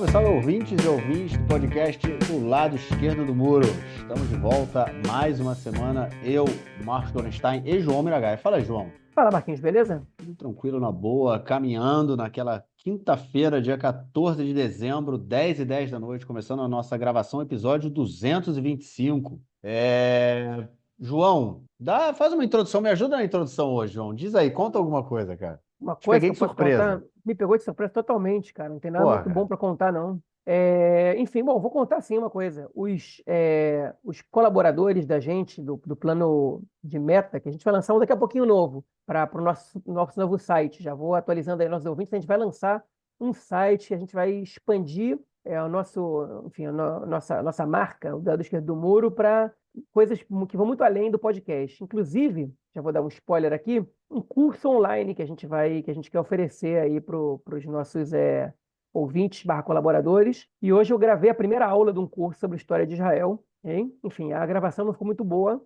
Salve, salve, ouvintes e ouvintes do podcast do lado esquerdo do muro. Estamos de volta mais uma semana. Eu, Marcos Gorenstein e João Miragaia. Fala, João. Fala, Marquinhos, beleza? Tudo tranquilo, na boa, caminhando naquela quinta-feira, dia 14 de dezembro, 10h10 da noite, começando a nossa gravação, episódio 225. João, faz uma introdução, me ajuda na introdução hoje, João. Diz aí, conta alguma coisa, cara. Uma Te coisa peguei que de eu posso contar, surpresa. me pegou de surpresa totalmente, cara. Não tem nada muito bom Porra. para contar, não. Enfim, bom, vou contar sim uma coisa. Os colaboradores da gente, do plano de meta, que a gente vai lançar daqui a pouquinho novo, para o nosso novo site. Já vou atualizando aí nossos ouvintes. A gente vai lançar um site, a gente vai expandir o nosso, enfim, nossa marca, o Lado Esquerdo do Muro, para coisas que vão muito além do podcast. Inclusive, já vou dar um spoiler aqui, um curso online que a gente quer oferecer aí para os nossos ouvintes barra colaboradores. E hoje eu gravei a primeira aula de um curso sobre história de Israel, hein? Enfim, a gravação não ficou muito boa,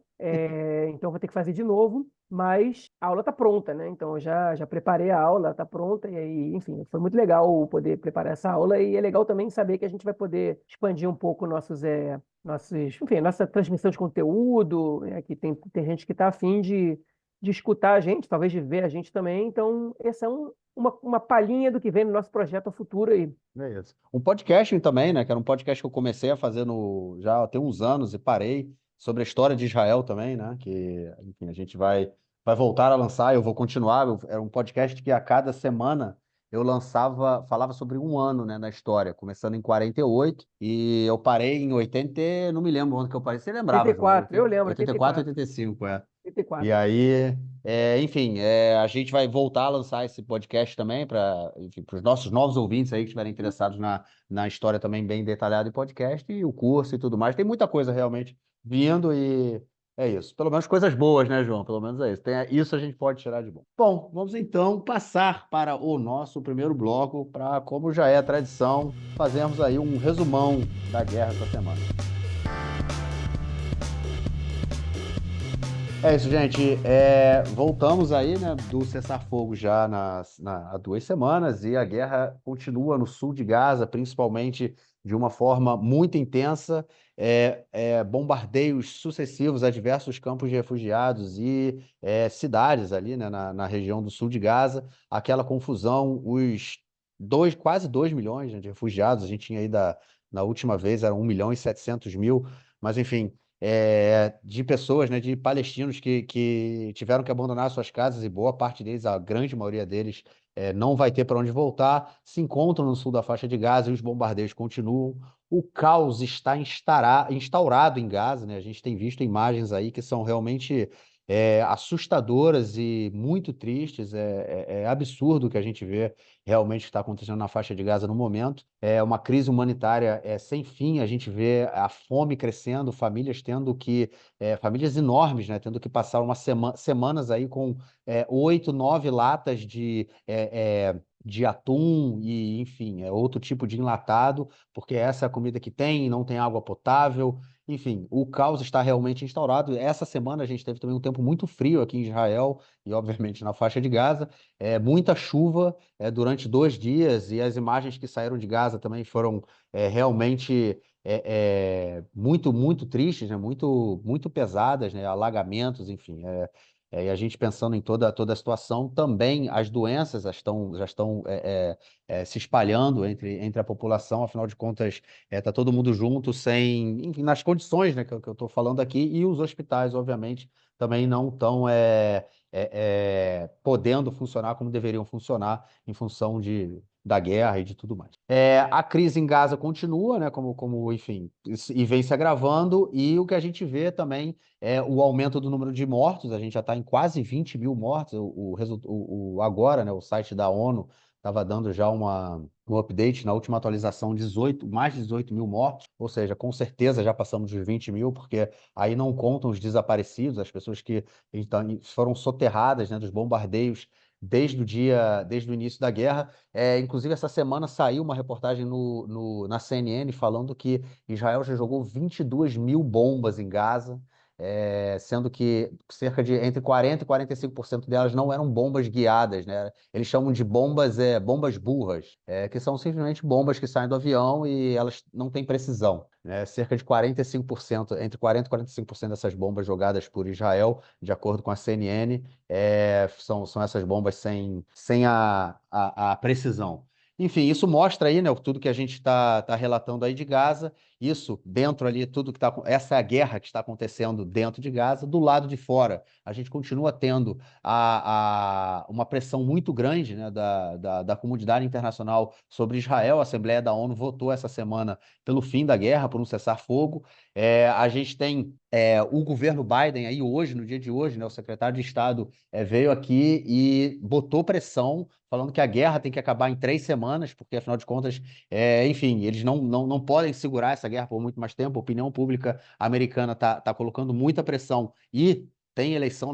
então vou ter que fazer de novo, mas a aula está pronta, né? Então eu já preparei a aula, está pronta, e aí, enfim, foi muito legal poder preparar essa aula, e é legal também saber que a gente vai poder expandir um pouco enfim, nossa transmissão de conteúdo, que tem gente que está afim de escutar a gente, talvez de ver a gente também. Então, essa é uma palhinha do que vem no nosso projeto a futuro aí. É isso. Um podcasting também, né? Que era um podcast que eu comecei a fazer já tem uns anos e parei, sobre a história de Israel também, né? Que, enfim, a gente vai voltar a lançar, eu vou continuar. Era um podcast que a cada semana eu falava sobre um ano, né, na história, começando em 48 e eu parei em 80, não me lembro onde que eu parei. Você lembrava, João? 84, eu lembro, 84, 84, 85, é. E 84. aí, enfim, a gente vai voltar a lançar esse podcast também para os nossos novos ouvintes aí que estiverem interessados na história também bem detalhada em podcast e o curso e tudo mais. Tem muita coisa realmente vindo e é isso. Pelo menos coisas boas, né, João? Pelo menos é isso. Isso a gente pode tirar de bom. Bom, vamos então passar para o nosso primeiro bloco para, como já é a tradição, fazermos aí um resumão da guerra essa semana. É isso, gente. Voltamos aí, né, do cessar-fogo já há 2 semanas e a guerra continua no sul de Gaza, principalmente de uma forma muito intensa. Bombardeios sucessivos a diversos campos de refugiados e cidades ali, né, na região do sul de Gaza. Aquela confusão, quase 2 milhões, né, de refugiados. A gente tinha aí na última vez, eram 1.700.000, mas enfim de pessoas, né, de palestinos que tiveram que abandonar suas casas e boa parte deles, a grande maioria deles, não vai ter para onde voltar, se encontram no sul da faixa de Gaza e os bombardeios continuam. O caos está instaurado em Gaza, né? A gente tem visto imagens aí que são realmente assustadoras e muito tristes. É absurdo o que a gente vê realmente que está acontecendo na faixa de Gaza no momento. É uma crise humanitária sem fim. A gente vê a fome crescendo, famílias enormes, né, tendo que passar semanas aí com 8, 9 latas de atum e, enfim, outro tipo de enlatado, porque essa é a comida que tem, não tem água potável. Enfim, o caos está realmente instaurado. Essa semana a gente teve também um tempo muito frio aqui em Israel e, obviamente, na faixa de Gaza. Muita chuva durante 2 dias e as imagens que saíram de Gaza também foram realmente muito, muito tristes, né? Muito, muito pesadas, né? Alagamentos, enfim. E a gente pensando em toda a situação, também as doenças já estão se espalhando entre a população, afinal de contas, tá todo mundo junto, enfim, nas condições, né, que eu estou falando aqui, e os hospitais, obviamente, também não estão podendo funcionar como deveriam funcionar em função da guerra e de tudo mais. A crise em Gaza continua, né, enfim, e vem se agravando, e o que a gente vê também é o aumento do número de mortos. A gente já está em quase 20 mil mortos. Agora, né, o site da ONU estava dando já um update na última atualização, mais de 18 mil mortos, ou seja, com certeza já passamos dos 20 mil, porque aí não contam os desaparecidos, as pessoas que então, foram soterradas, né, dos bombardeios desde o início da guerra. Inclusive, essa semana saiu uma reportagem na CNN falando que Israel já jogou 22 mil bombas em Gaza. sendo que cerca de entre 40% e 45% delas não eram bombas guiadas, né? Eles chamam de bombas burras, que são simplesmente bombas que saem do avião e elas não têm precisão, né? Cerca de 45%, entre 40% e 45% dessas bombas jogadas por Israel, de acordo com a CNN, são essas bombas sem a precisão. Enfim, isso mostra aí, né, tudo que a gente está relatando aí de Gaza, isso dentro ali, tudo que está. Essa é a guerra que está acontecendo dentro de Gaza. Do lado de fora, a gente continua tendo uma pressão muito grande, né, da comunidade internacional sobre Israel. A Assembleia da ONU votou essa semana pelo fim da guerra, por um cessar-fogo. A gente tem o governo Biden aí hoje, no dia de hoje, né, o secretário de Estado veio aqui e botou pressão, falando que a guerra tem que acabar em 3 semanas, porque afinal de contas, enfim, eles não podem segurar essa guerra por muito mais tempo. A opinião pública americana está colocando muita pressão e tem eleição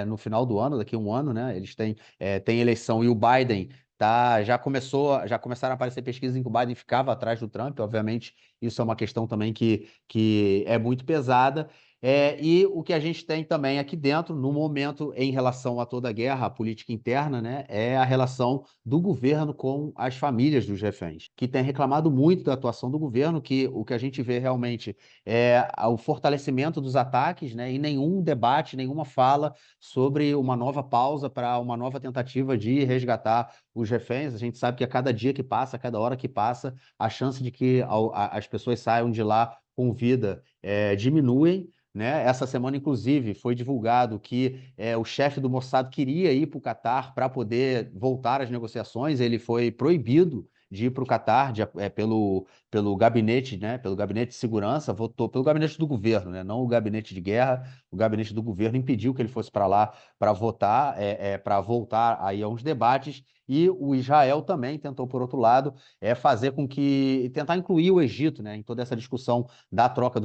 no final do ano, daqui a um ano, né? Eles têm eleição e o Biden já começaram a aparecer pesquisas em que o Biden ficava atrás do Trump. Obviamente, isso é uma questão também que é muito pesada. E o que a gente tem também aqui dentro, no momento, em relação a toda a guerra, a política interna, né, é a relação do governo com as famílias dos reféns, que tem reclamado muito da atuação do governo, que o que a gente vê realmente é o fortalecimento dos ataques, né, e nenhum debate, nenhuma fala sobre uma nova pausa para uma nova tentativa de resgatar os reféns. A gente sabe que a cada dia que passa, a cada hora que passa, a chance de que as pessoas saiam de lá com vida diminuem, né? Essa semana, inclusive, foi divulgado que o chefe do Mossad queria ir para o Catar para poder voltar às negociações. Ele foi proibido de ir para o Catar pelo gabinete, né? Pelo gabinete de segurança, votou pelo gabinete do governo, né? Não o gabinete de guerra. O gabinete do governo impediu que ele fosse para lá para votar, para voltar aí a uns debates. E o Israel também tentou, por outro lado, fazer com que tentar incluir o Egito, né, em toda essa discussão da troca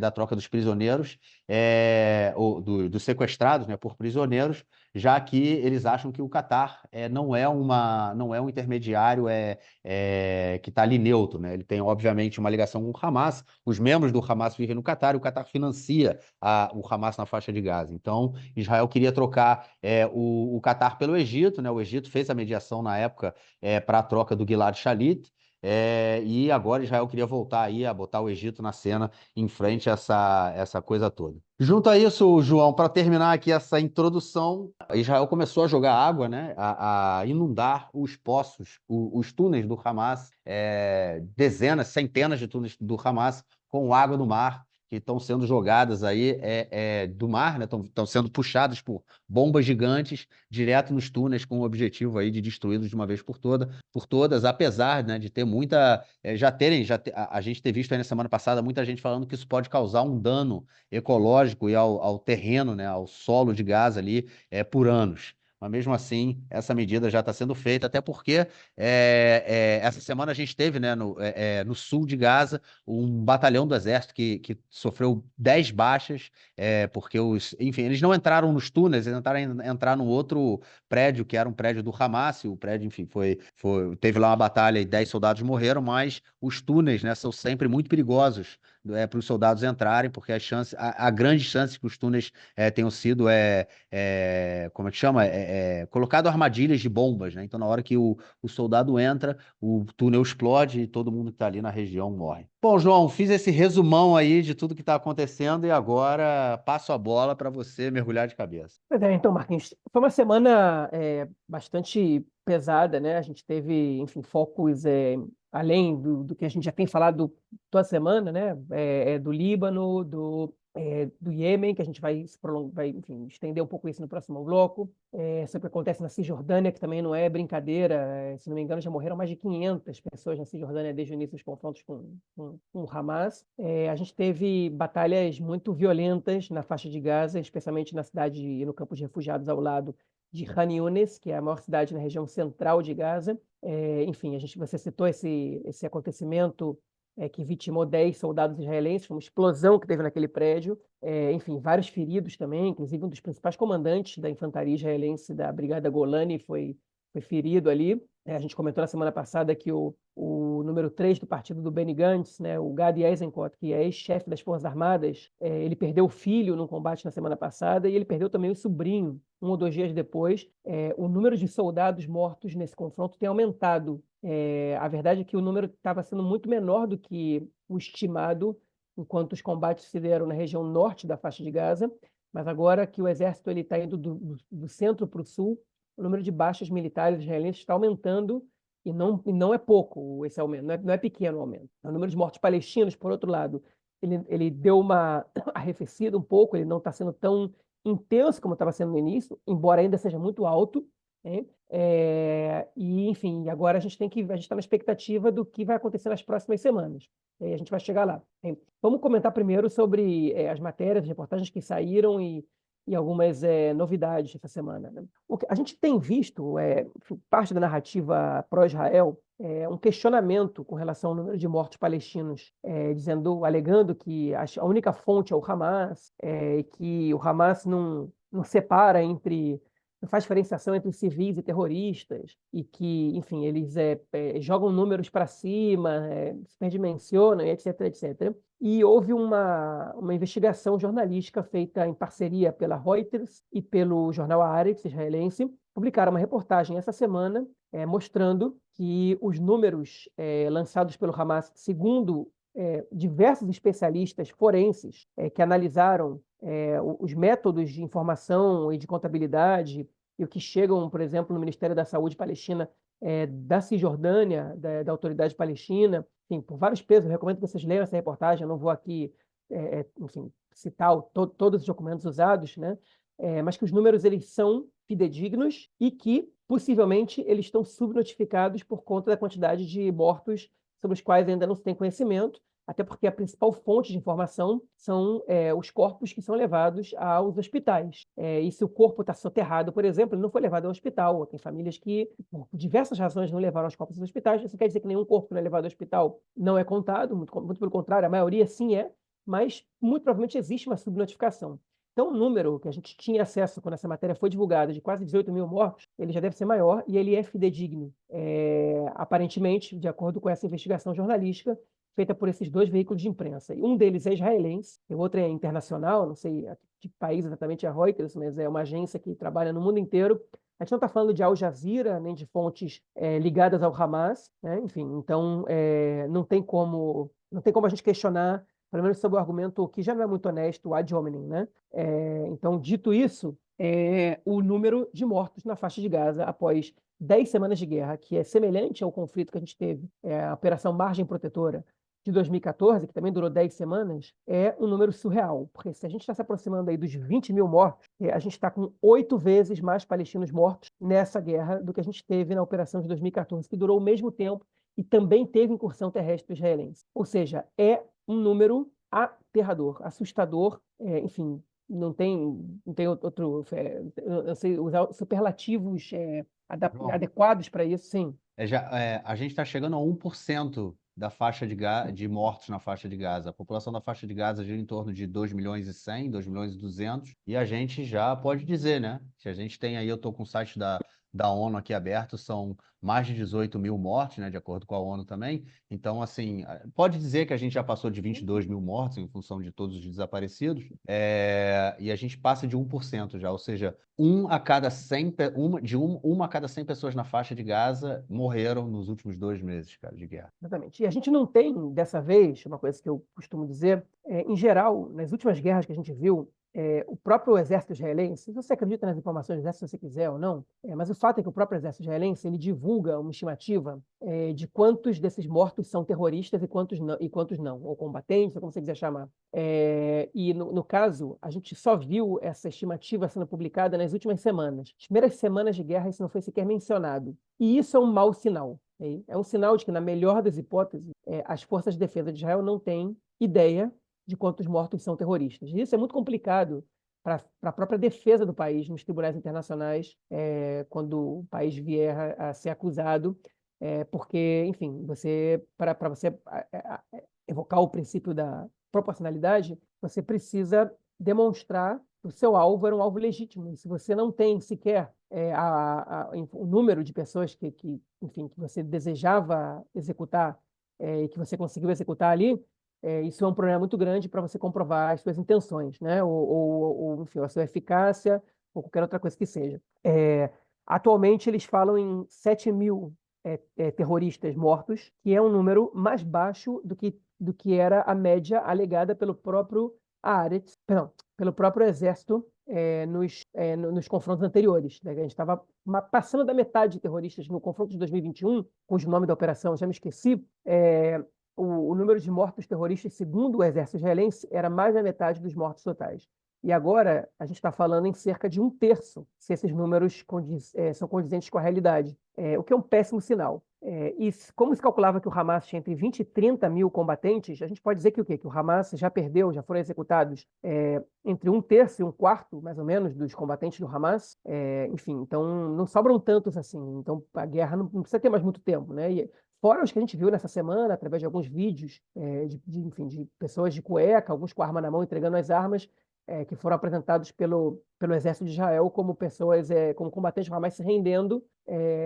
da troca dos prisioneiros, dos sequestrados, né, por prisioneiros, já que eles acham que o Catar não é um intermediário que está ali neutro, né? Ele tem, obviamente, uma ligação com o Hamas. Os membros do Hamas vivem no Catar e o Catar financia o Hamas na faixa de Gaza. Então, Israel queria trocar o Catar pelo Egito, né? O Egito fez a mediação na época para a troca do Gilad Shalit. E agora Israel queria voltar aí a botar o Egito na cena em frente a essa coisa toda. Junto a isso, João, para terminar aqui essa introdução, Israel começou a jogar água, né, a inundar os poços, os túneis do Hamas, dezenas, centenas de túneis do Hamas com água do mar, que estão sendo jogadas aí do mar, né, estão sendo puxadas por bombas gigantes direto nos túneis com o objetivo aí de destruí-los de uma vez por todas, apesar, né, de ter muita, a gente ter visto aí na semana passada muita gente falando que isso pode causar um dano ecológico e ao terreno, né, ao solo de Gaza ali por anos. Mas mesmo assim, essa medida já está sendo feita, até porque essa semana a gente teve, né, no sul de Gaza um batalhão do exército que sofreu 10 baixas, porque enfim, eles não entraram nos túneis, eles entrar no outro prédio, que era um prédio do Hamas. E o prédio, enfim, teve lá uma batalha e 10 soldados morreram, mas os túneis, né, são sempre muito perigosos para os soldados entrarem, porque a grande chance que os túneis tenham sido como é que chama? Colocado armadilhas de bombas, né? Então, na hora que o soldado entra, o túnel explode e todo mundo que está ali na região morre. Bom, João, fiz esse resumão aí de tudo que está acontecendo e agora passo a bola para você mergulhar de cabeça. Pois é, então, Marquinhos, foi uma semana bastante pesada, né? A gente teve, enfim, focos além do que a gente já tem falado toda semana, né? Do Líbano, do Iêmen, que a gente vai, enfim, estender um pouco isso no próximo bloco. Sobre o que acontece na Cisjordânia, que também não é brincadeira. Se não me engano, já morreram mais de 500 pessoas na Cisjordânia desde o início dos confrontos com o Hamas. A gente teve batalhas muito violentas na faixa de Gaza, especialmente na cidade e no campo de refugiados ao lado de Khan Younis, que é a maior cidade na região central de Gaza. Enfim, você citou esse acontecimento que vitimou 10 soldados israelenses, foi uma explosão que teve naquele prédio. Enfim, vários feridos também, inclusive um dos principais comandantes da infantaria israelense da Brigada Golani foi ferido ali. A gente comentou na semana passada que o número 3 do partido do Benny Gantz, né, o Gadi Eisenkot, que é ex-chefe das Forças Armadas, ele perdeu o filho num combate na semana passada e ele perdeu também o sobrinho 1 ou 2 dias depois. O número de soldados mortos nesse confronto tem aumentado. A verdade é que o número estava sendo muito menor do que o estimado enquanto os combates se deram na região norte da faixa de Gaza, mas agora que o exército está indo do centro para o sul, o número de baixas militares israelenses está aumentando e não é pouco esse aumento, não é pequeno o aumento. O número de mortos palestinos, por outro lado, ele deu uma arrefecida um pouco, ele não está sendo tão intenso como estava sendo no início, embora ainda seja muito alto, né? E, enfim, agora a gente está na expectativa do que vai acontecer nas próximas semanas. E a gente vai chegar lá. Hein? Vamos comentar primeiro sobre as matérias, as reportagens que saíram e algumas novidades essa semana. Né? A gente tem visto, parte da narrativa pró-Israel, um questionamento com relação ao número de mortos palestinos, alegando que a única fonte é o Hamas, e que o Hamas não separa não faz diferenciação entre civis e terroristas, e que, enfim, eles jogam números para cima, superdimensionam, etc, etc. E houve uma investigação jornalística feita em parceria pela Reuters e pelo jornal Haaretz israelense. Publicaram uma reportagem essa semana mostrando que os números lançados pelo Hamas, segundo diversos especialistas forenses que analisaram os métodos de informação e de contabilidade e o que chegam, por exemplo, no Ministério da Saúde Palestina, da Cisjordânia, da Autoridade Palestina, enfim, por vários pesos. Eu recomendo que vocês leiam essa reportagem. Eu não vou aqui, enfim, citar todos os documentos usados, né? Mas que os números eles são fidedignos e que possivelmente eles estão subnotificados por conta da quantidade de mortos sobre os quais ainda não se tem conhecimento, até porque a principal fonte de informação são os corpos que são levados aos hospitais. E se o corpo está soterrado, por exemplo, ele não foi levado ao hospital. Tem famílias que, por diversas razões, não levaram os corpos aos hospitais. Isso quer dizer que nenhum corpo que não é levado ao hospital não é contado, muito pelo contrário, a maioria sim é, mas muito provavelmente existe uma subnotificação. Então, o número que a gente tinha acesso quando essa matéria foi divulgada, de quase 18 mil mortos, ele já deve ser maior e ele é fidedigno. Aparentemente, de acordo com essa investigação jornalística, feita por esses 2 veículos de imprensa. E um deles é israelense, e o outro é internacional, não sei a que país exatamente é a Reuters, mas é uma agência que trabalha no mundo inteiro. A gente não está falando de Al Jazeera, nem de fontes ligadas ao Hamas, né? Enfim, então não tem como a gente questionar, pelo menos sobre o argumento que já não é muito honesto, ad hominem, né? Então, dito isso, o número de mortos na faixa de Gaza após 10 semanas de guerra, que é semelhante ao conflito que a gente teve, a Operação Margem Protetora, de 2014, que também durou 10 semanas, é um número surreal. Porque se a gente está se aproximando aí dos 20 mil mortos, a gente está com 8 vezes mais palestinos mortos nessa guerra do que a gente teve na operação de 2014, que durou o mesmo tempo e também teve incursão terrestre israelense. Ou seja, é um número aterrador, assustador, enfim, não tem outro, eu sei usar superlativos João, adequados para isso, sim. a gente está chegando a 1% da faixa de mortos na faixa de Gaza. A população da faixa de Gaza gira em torno de 2 milhões e 100, 2 milhões e 200, e a gente já pode dizer, né? Se a gente tem aí, eu estou com o site da ONU aqui aberto, são mais de 18 mil mortes, né? De acordo com a ONU também. Então, assim, pode dizer que a gente já passou de 22 mil mortos em função de todos os desaparecidos, e a gente passa de 1% já, ou seja, uma a cada 100 pessoas na faixa de Gaza morreram nos últimos 2 meses, cara, de guerra. Exatamente. E a gente não tem, dessa vez, uma coisa que eu costumo dizer, em geral, nas últimas guerras que a gente viu, o próprio exército israelense, se você acredita nas informações do exército, se você quiser ou não, mas o fato é que o próprio exército israelense, ele divulga uma estimativa de quantos desses mortos são terroristas e quantos não, ou combatentes, ou como você quiser chamar. E no caso, a gente só viu essa estimativa sendo publicada nas últimas semanas. As primeiras semanas de guerra, isso não foi sequer mencionado. E isso é um mau sinal. É um sinal de que, na melhor das hipóteses, as forças de defesa de Israel não têm ideia de quantos mortos são terroristas. E isso é muito complicado para a própria defesa do país nos tribunais internacionais, quando o país vier a ser acusado, porque, enfim, para você evocar o princípio da proporcionalidade, você precisa demonstrar o seu alvo era um alvo legítimo. E se você não tem sequer o número de pessoas enfim, que você desejava executar e que você conseguiu executar ali, isso é um problema muito grande para você comprovar as suas intenções, né? Enfim, a sua eficácia ou qualquer outra coisa que seja. Atualmente, eles falam em 7.000 terroristas mortos, que é um número mais baixo do que era a média alegada pelo próprio Haaretz, perdão, pelo próprio exército nos confrontos anteriores, né? A gente estava passando da metade de terroristas no confronto de 2021, cujo nome da operação eu já me esqueci. O número de mortos terroristas, segundo o exército israelense, era mais da metade dos mortos totais. E agora a gente está falando em cerca de um terço, se esses números são condizentes com a realidade, o que é um péssimo sinal. E como se calculava que o Hamas tinha entre 20 e 30 mil combatentes, a gente pode dizer que o quê? Que o Hamas já perdeu, já foram executados entre um terço e um quarto, mais ou menos, dos combatentes do Hamas. Enfim, então não sobram tantos assim. Então a guerra não precisa ter mais muito tempo, né? Fora os que a gente viu nessa semana, através de alguns vídeos enfim, de pessoas de cueca, alguns com a arma na mão entregando as armas, que foram apresentados pelo exército de Israel como pessoas, como combatentes do Hamas se rendendo,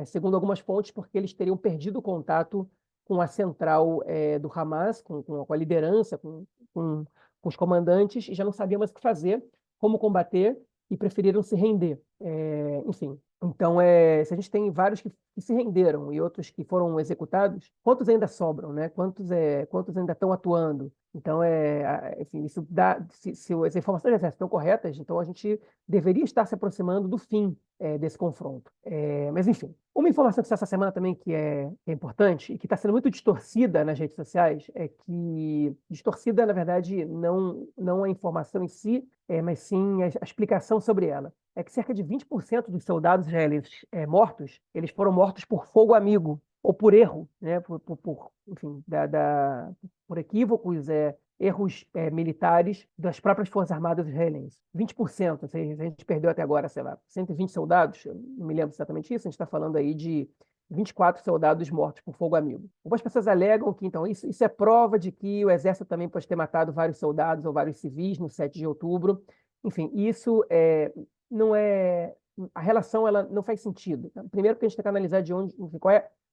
segundo algumas fontes, porque eles teriam perdido o contato com a central do Hamas, com a liderança, com os comandantes, e já não sabiam mais o que fazer, como combater, e preferiram se render. Enfim, então, se a gente tem vários que se renderam e outros que foram executados, quantos ainda sobram, né? Quantos ainda estão atuando? Então, enfim, isso dá, se as informações do exército estão corretas, então a gente deveria estar se aproximando do fim desse confronto. Mas, enfim, uma informação que saiu essa semana também que é importante e que está sendo muito distorcida nas redes sociais é que, distorcida, na verdade, não a informação em si, mas sim a explicação sobre ela. É que cerca de 20% dos soldados israelenses mortos, eles foram mortos por fogo amigo, ou por erro, né? Enfim, por equívocos, erros militares das próprias Forças Armadas israelenses. 20%, a gente perdeu até agora, sei lá, 120 soldados, eu não me lembro exatamente isso, a gente está falando aí de 24 soldados mortos por fogo amigo. Algumas pessoas alegam que, então, isso é prova de que o exército também pode ter matado vários soldados ou vários civis no 7 de outubro. Enfim, isso não é... A relação ela não faz sentido. Primeiro que a gente tem que analisar de onde,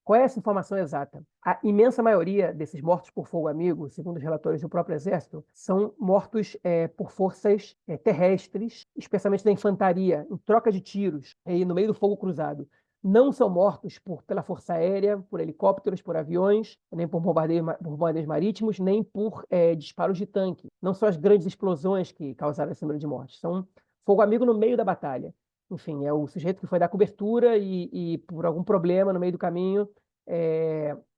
qual é essa informação exata? A imensa maioria desses mortos por fogo amigo, segundo os relatórios do próprio Exército, são mortos por forças terrestres, especialmente da infantaria, em troca de tiros, no meio do fogo cruzado. Não são mortos pela Força Aérea, por helicópteros, por aviões, nem por bombardeios marítimos, nem por disparos de tanque. Não são as grandes explosões que causaram esse número de mortes. São fogo amigo no meio da batalha. Enfim, é o sujeito que foi dar cobertura e por algum problema no meio do caminho,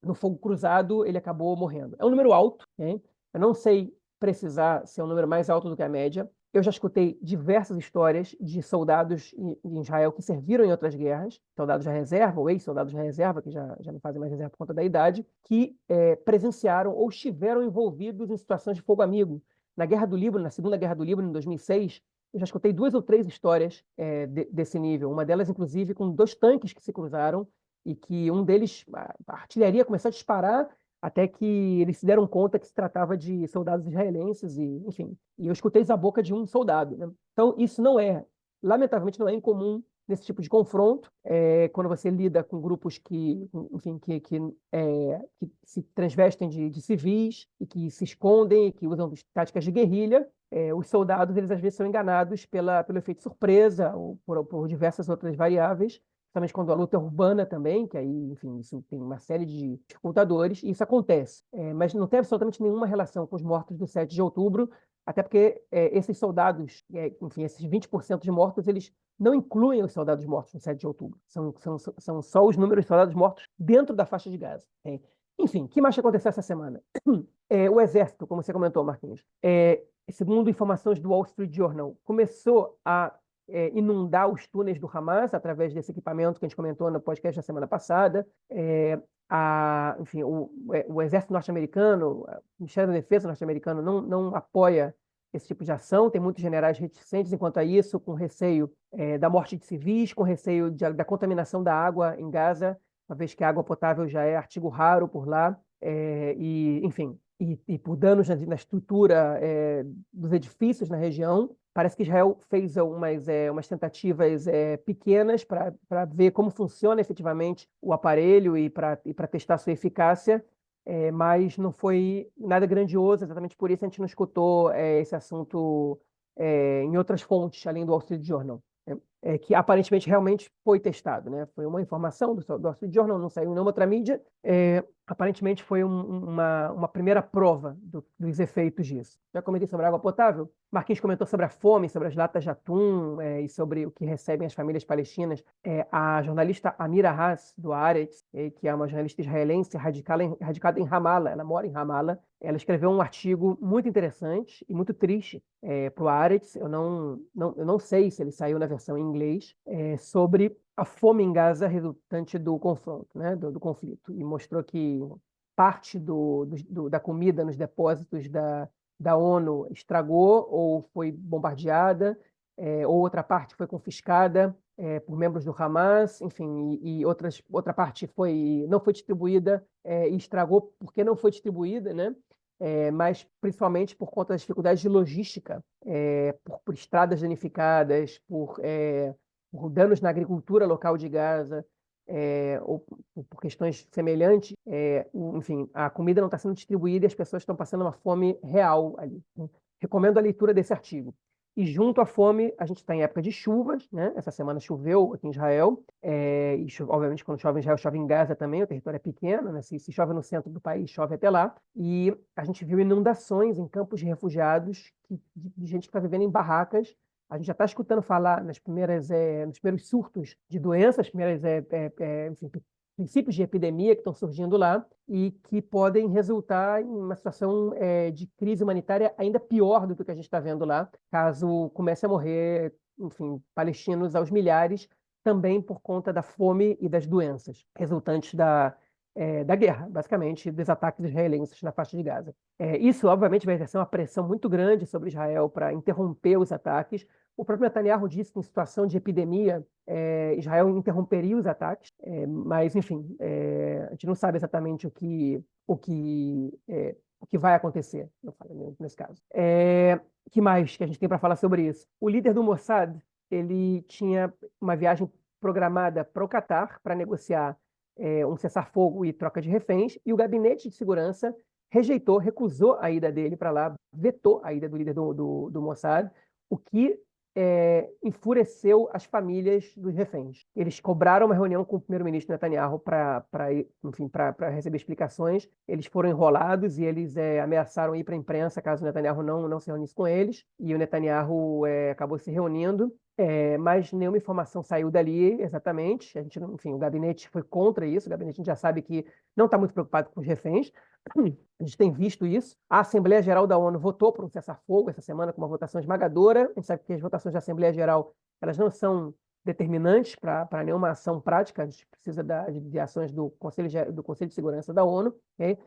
no fogo cruzado, ele acabou morrendo. É um número alto, hein? Eu não sei precisar se é um número mais alto do que a média. Eu já escutei diversas histórias de soldados em Israel que serviram em outras guerras, soldados da reserva, ou ex-soldados da reserva, que já não fazem mais reserva por conta da idade, que presenciaram ou estiveram envolvidos em situações de fogo amigo. Na Guerra do Líbano, na Segunda Guerra do Líbano, em 2006, eu já escutei 2 ou 3 histórias desse nível. Uma delas, inclusive, com 2 tanques que se cruzaram e que um deles, a artilharia começou a disparar até que eles se deram conta que se tratava de soldados israelenses e, enfim, e eu escutei isso da boca de um soldado, né? Então, isso lamentavelmente, não é incomum nesse tipo de confronto, quando você lida com grupos enfim, que se transvestem de civis e que se escondem e que usam táticas de guerrilha. Os soldados, eles às vezes são enganados pelo efeito surpresa ou por diversas outras variáveis, principalmente quando a luta é urbana também, que aí, enfim, isso tem uma série de dificultadores, e isso acontece. Mas não tem absolutamente nenhuma relação com os mortos do 7 de outubro, até porque esses soldados, enfim, esses 20% de mortos, eles não incluem os soldados mortos no 7 de outubro. São só os números de soldados mortos dentro da faixa de Gaza. Enfim, o que mais aconteceu essa semana? O Exército, como você comentou, Marquinhos, segundo informações do Wall Street Journal, começou a inundar os túneis do Hamas através desse equipamento que a gente comentou no podcast da semana passada. Enfim, o Exército norte-americano, o Ministério da Defesa norte-americano não apoia esse tipo de ação. Tem muitos generais reticentes enquanto a isso, com receio da morte de civis, com receio da contaminação da água em Gaza, uma vez que a água potável já é artigo raro por lá. Enfim, e por danos na estrutura dos edifícios na região. Parece que Israel fez umas tentativas pequenas para ver como funciona efetivamente o aparelho e para testar sua eficácia, mas não foi nada grandioso, exatamente por isso a gente não escutou esse assunto em outras fontes, além do Wall Street Journal, né? Que aparentemente realmente foi testado, né? Foi uma informação do Wall Street Journal, não saiu em nenhuma outra mídia. Aparentemente foi uma primeira prova dos efeitos disso. Já comentei sobre a água potável. Marquinhos comentou sobre a fome, sobre as latas de atum e sobre o que recebem as famílias palestinas. A jornalista Amira Haas, do Haaretz, que é uma jornalista israelense radicada em Ramallah, ela mora em Ramallah, ela escreveu um artigo muito interessante e muito triste para o Haaretz. Eu não sei se ele saiu na versão em inglês, sobre a fome em Gaza resultante do confronto, né, do conflito, e mostrou que parte da comida nos depósitos da ONU estragou ou foi bombardeada, ou outra parte foi confiscada por membros do Hamas, enfim, e outra parte não foi distribuída e estragou porque não foi distribuída, né? Mas principalmente por conta das dificuldades de logística, por estradas danificadas, por danos na agricultura local de Gaza, ou por questões semelhantes, enfim, a comida não está sendo distribuída e as pessoas estão passando uma fome real ali, né? Recomendo a leitura desse artigo. E junto à fome, a gente está em época de chuvas, né? Essa semana choveu aqui em Israel, obviamente quando chove em Israel, chove em Gaza também, o território é pequeno, né? Se chove no centro do país, chove até lá. E a gente viu inundações em campos de refugiados, de gente que está vivendo em barracas. A gente já está escutando falar nos primeiros surtos de doenças, enfim, princípios de epidemia que estão surgindo lá e que podem resultar em uma situação de crise humanitária ainda pior do que o que a gente está vendo lá, caso comece a morrer, enfim, palestinos aos milhares, também por conta da fome e das doenças resultantes da guerra, basicamente, dos ataques israelenses na faixa de Gaza. Isso, obviamente, vai exercer uma pressão muito grande sobre Israel para interromper os ataques. O próprio Netanyahu disse que, em situação de epidemia, Israel interromperia os ataques, mas, enfim, a gente não sabe exatamente o que vai acontecer nesse caso. Que mais que a gente tem para falar sobre isso? O líder do Mossad, ele tinha uma viagem programada para o Catar para negociar um cessar-fogo e troca de reféns, e o gabinete de segurança recusou a ida dele para lá, vetou a ida do líder do Mossad, o que enfureceu as famílias dos reféns. Eles cobraram uma reunião com o primeiro-ministro Netanyahu para receber explicações. Eles foram enrolados e eles ameaçaram ir para a imprensa caso o Netanyahu não se reunisse com eles. E o Netanyahu acabou se reunindo. Mas nenhuma informação saiu dali exatamente. A gente, enfim, o gabinete foi contra isso. O gabinete, a gente já sabe que não está muito preocupado com os reféns. A gente tem visto isso. A Assembleia Geral da ONU votou por um cessar-fogo essa semana com uma votação esmagadora. A gente sabe que as votações da Assembleia Geral elas não são determinantes para nenhuma ação prática. A gente precisa de ações do Conselho de Segurança da ONU. Okay?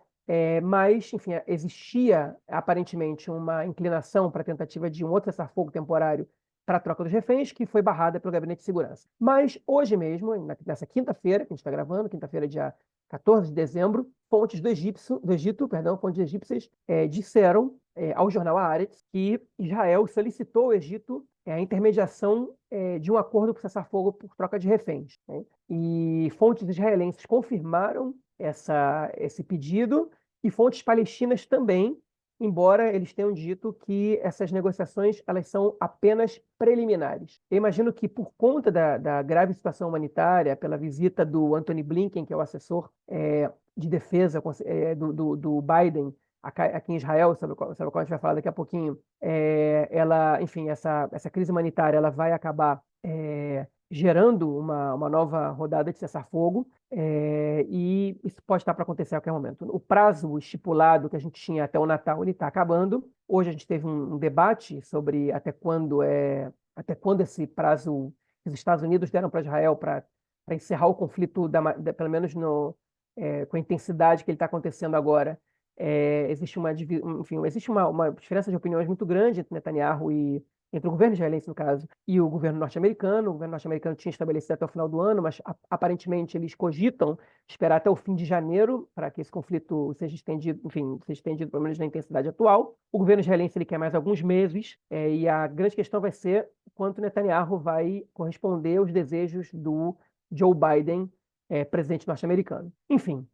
Mas, enfim, existia aparentemente uma inclinação para a tentativa de um outro cessar-fogo temporário para a troca dos reféns, que foi barrada pelo Gabinete de Segurança. Mas hoje mesmo, nessa quinta-feira, que a gente está gravando, quinta-feira, dia 14 de dezembro, fontes do Egito, fontes egípcias, disseram ao jornal Haaretz que Israel solicitou ao Egito a intermediação de um acordo para cessar-fogo por troca de reféns, né? E fontes israelenses confirmaram esse pedido e fontes palestinas também, embora eles tenham dito que essas negociações elas são apenas preliminares. Eu imagino que, por conta da grave situação humanitária, pela visita do Anthony Blinken, que é o assessor de defesa do Biden aqui em Israel, sobre o qual a gente vai falar daqui a pouquinho, enfim, essa crise humanitária ela vai acabar gerando uma nova rodada de cessar-fogo, e isso pode estar para acontecer a qualquer momento. O prazo estipulado que a gente tinha até o Natal, ele está acabando. Hoje a gente teve um debate sobre até quando esse prazo que os Estados Unidos deram para Israel para encerrar o conflito, pelo menos com a intensidade que ele está acontecendo agora. Existe uma diferença de opiniões muito grande entre Netanyahu entre o governo israelense, no caso, e o governo norte-americano. O governo norte-americano tinha estabelecido até o final do ano, mas aparentemente eles cogitam esperar até o fim de janeiro para que esse conflito seja estendido, enfim, seja estendido pelo menos na intensidade atual. O governo israelense ele quer mais alguns meses, e a grande questão vai ser quanto Netanyahu vai corresponder aos desejos do Joe Biden, presidente norte-americano. Enfim,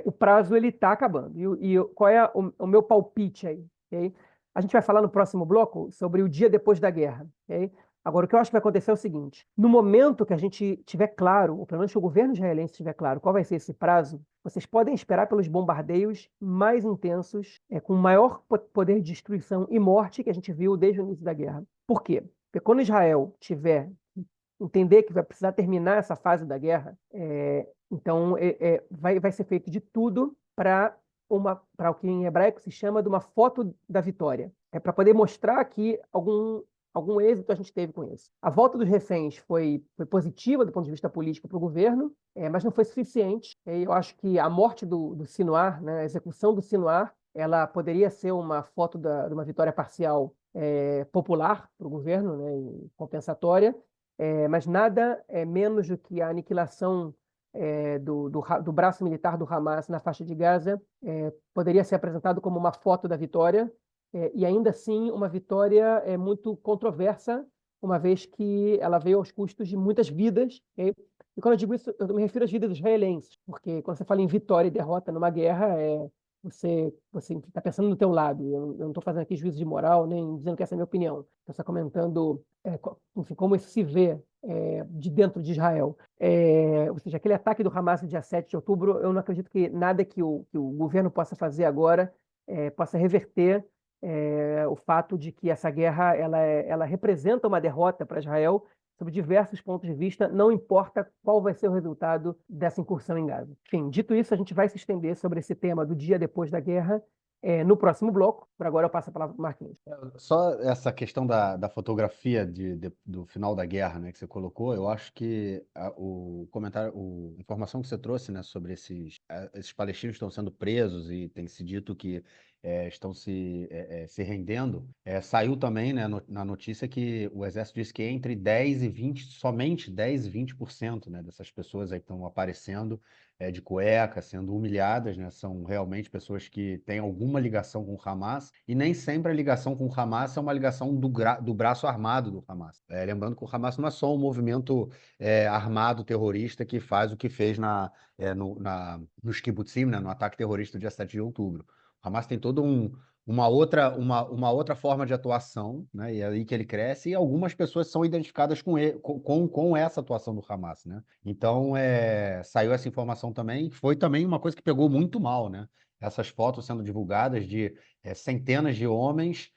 o prazo ele está acabando. E qual é o meu palpite aí? Okay? A gente vai falar no próximo bloco sobre o dia depois da guerra. Okay? Agora, o que eu acho que vai acontecer é o seguinte: no momento que a gente tiver claro, ou pelo menos que o governo israelense tiver claro qual vai ser esse prazo, vocês podem esperar pelos bombardeios mais intensos, com maior poder de destruição e morte que a gente viu desde o início da guerra. Por quê? Porque quando Israel tiver entender que vai precisar terminar essa fase da guerra, então vai ser feito de tudo para o que em hebraico se chama de uma foto da vitória. É para poder mostrar que algum êxito a gente teve com isso. A volta dos reféns foi positiva do ponto de vista político para o governo, mas não foi suficiente. Eu acho que a morte do Sinwar, né, a execução do Sinwar, ela poderia ser uma foto de uma vitória parcial popular para o governo, né, e compensatória, mas nada é menos do que a aniquilação do braço militar do Hamas na faixa de Gaza poderia ser apresentado como uma foto da vitória, e ainda assim uma vitória muito controversa, uma vez que ela veio aos custos de muitas vidas. Okay? E quando eu digo isso, eu me refiro às vidas dos israelenses, porque quando você fala em vitória e derrota numa guerra, você está pensando no teu lado. Eu não estou fazendo aqui juízo de moral, nem dizendo que essa é a minha opinião. Estou só comentando, enfim, como isso se vê de dentro de Israel. Ou seja, aquele ataque do Hamas no dia 7 de outubro, eu não acredito que nada que o governo possa fazer agora possa reverter o fato de que essa guerra ela representa uma derrota para Israel sob diversos pontos de vista, não importa qual vai ser o resultado dessa incursão em Gaza. Enfim, dito isso, a gente vai se estender sobre esse tema do dia depois da guerra no próximo bloco. Por agora eu passo a palavra para o Marquinhos. Só essa questão da fotografia do final da guerra, né, que você colocou, eu acho que o comentário, a informação que você trouxe, né, sobre esses palestinos que estão sendo presos e tem se dito que estão se rendendo, saiu também, né, na notícia que o Exército disse que entre 10 e 20, somente 10 e 20%, né, dessas pessoas aí que estão aparecendo de cueca, sendo humilhadas, né? São realmente pessoas que têm alguma ligação com o Hamas, e nem sempre a ligação com o Hamas é uma ligação do braço armado do Hamas. Lembrando que o Hamas não é só um movimento armado terrorista que faz o que fez nos kibbutzim, né? No ataque terrorista do dia 7 de outubro. O Hamas tem todo uma outra forma de atuação, né? E é aí que ele cresce, e algumas pessoas são identificadas com essa atuação do Hamas, né? Então, saiu essa informação também, que foi também uma coisa que pegou muito mal, né? Essas fotos sendo divulgadas de centenas de homens,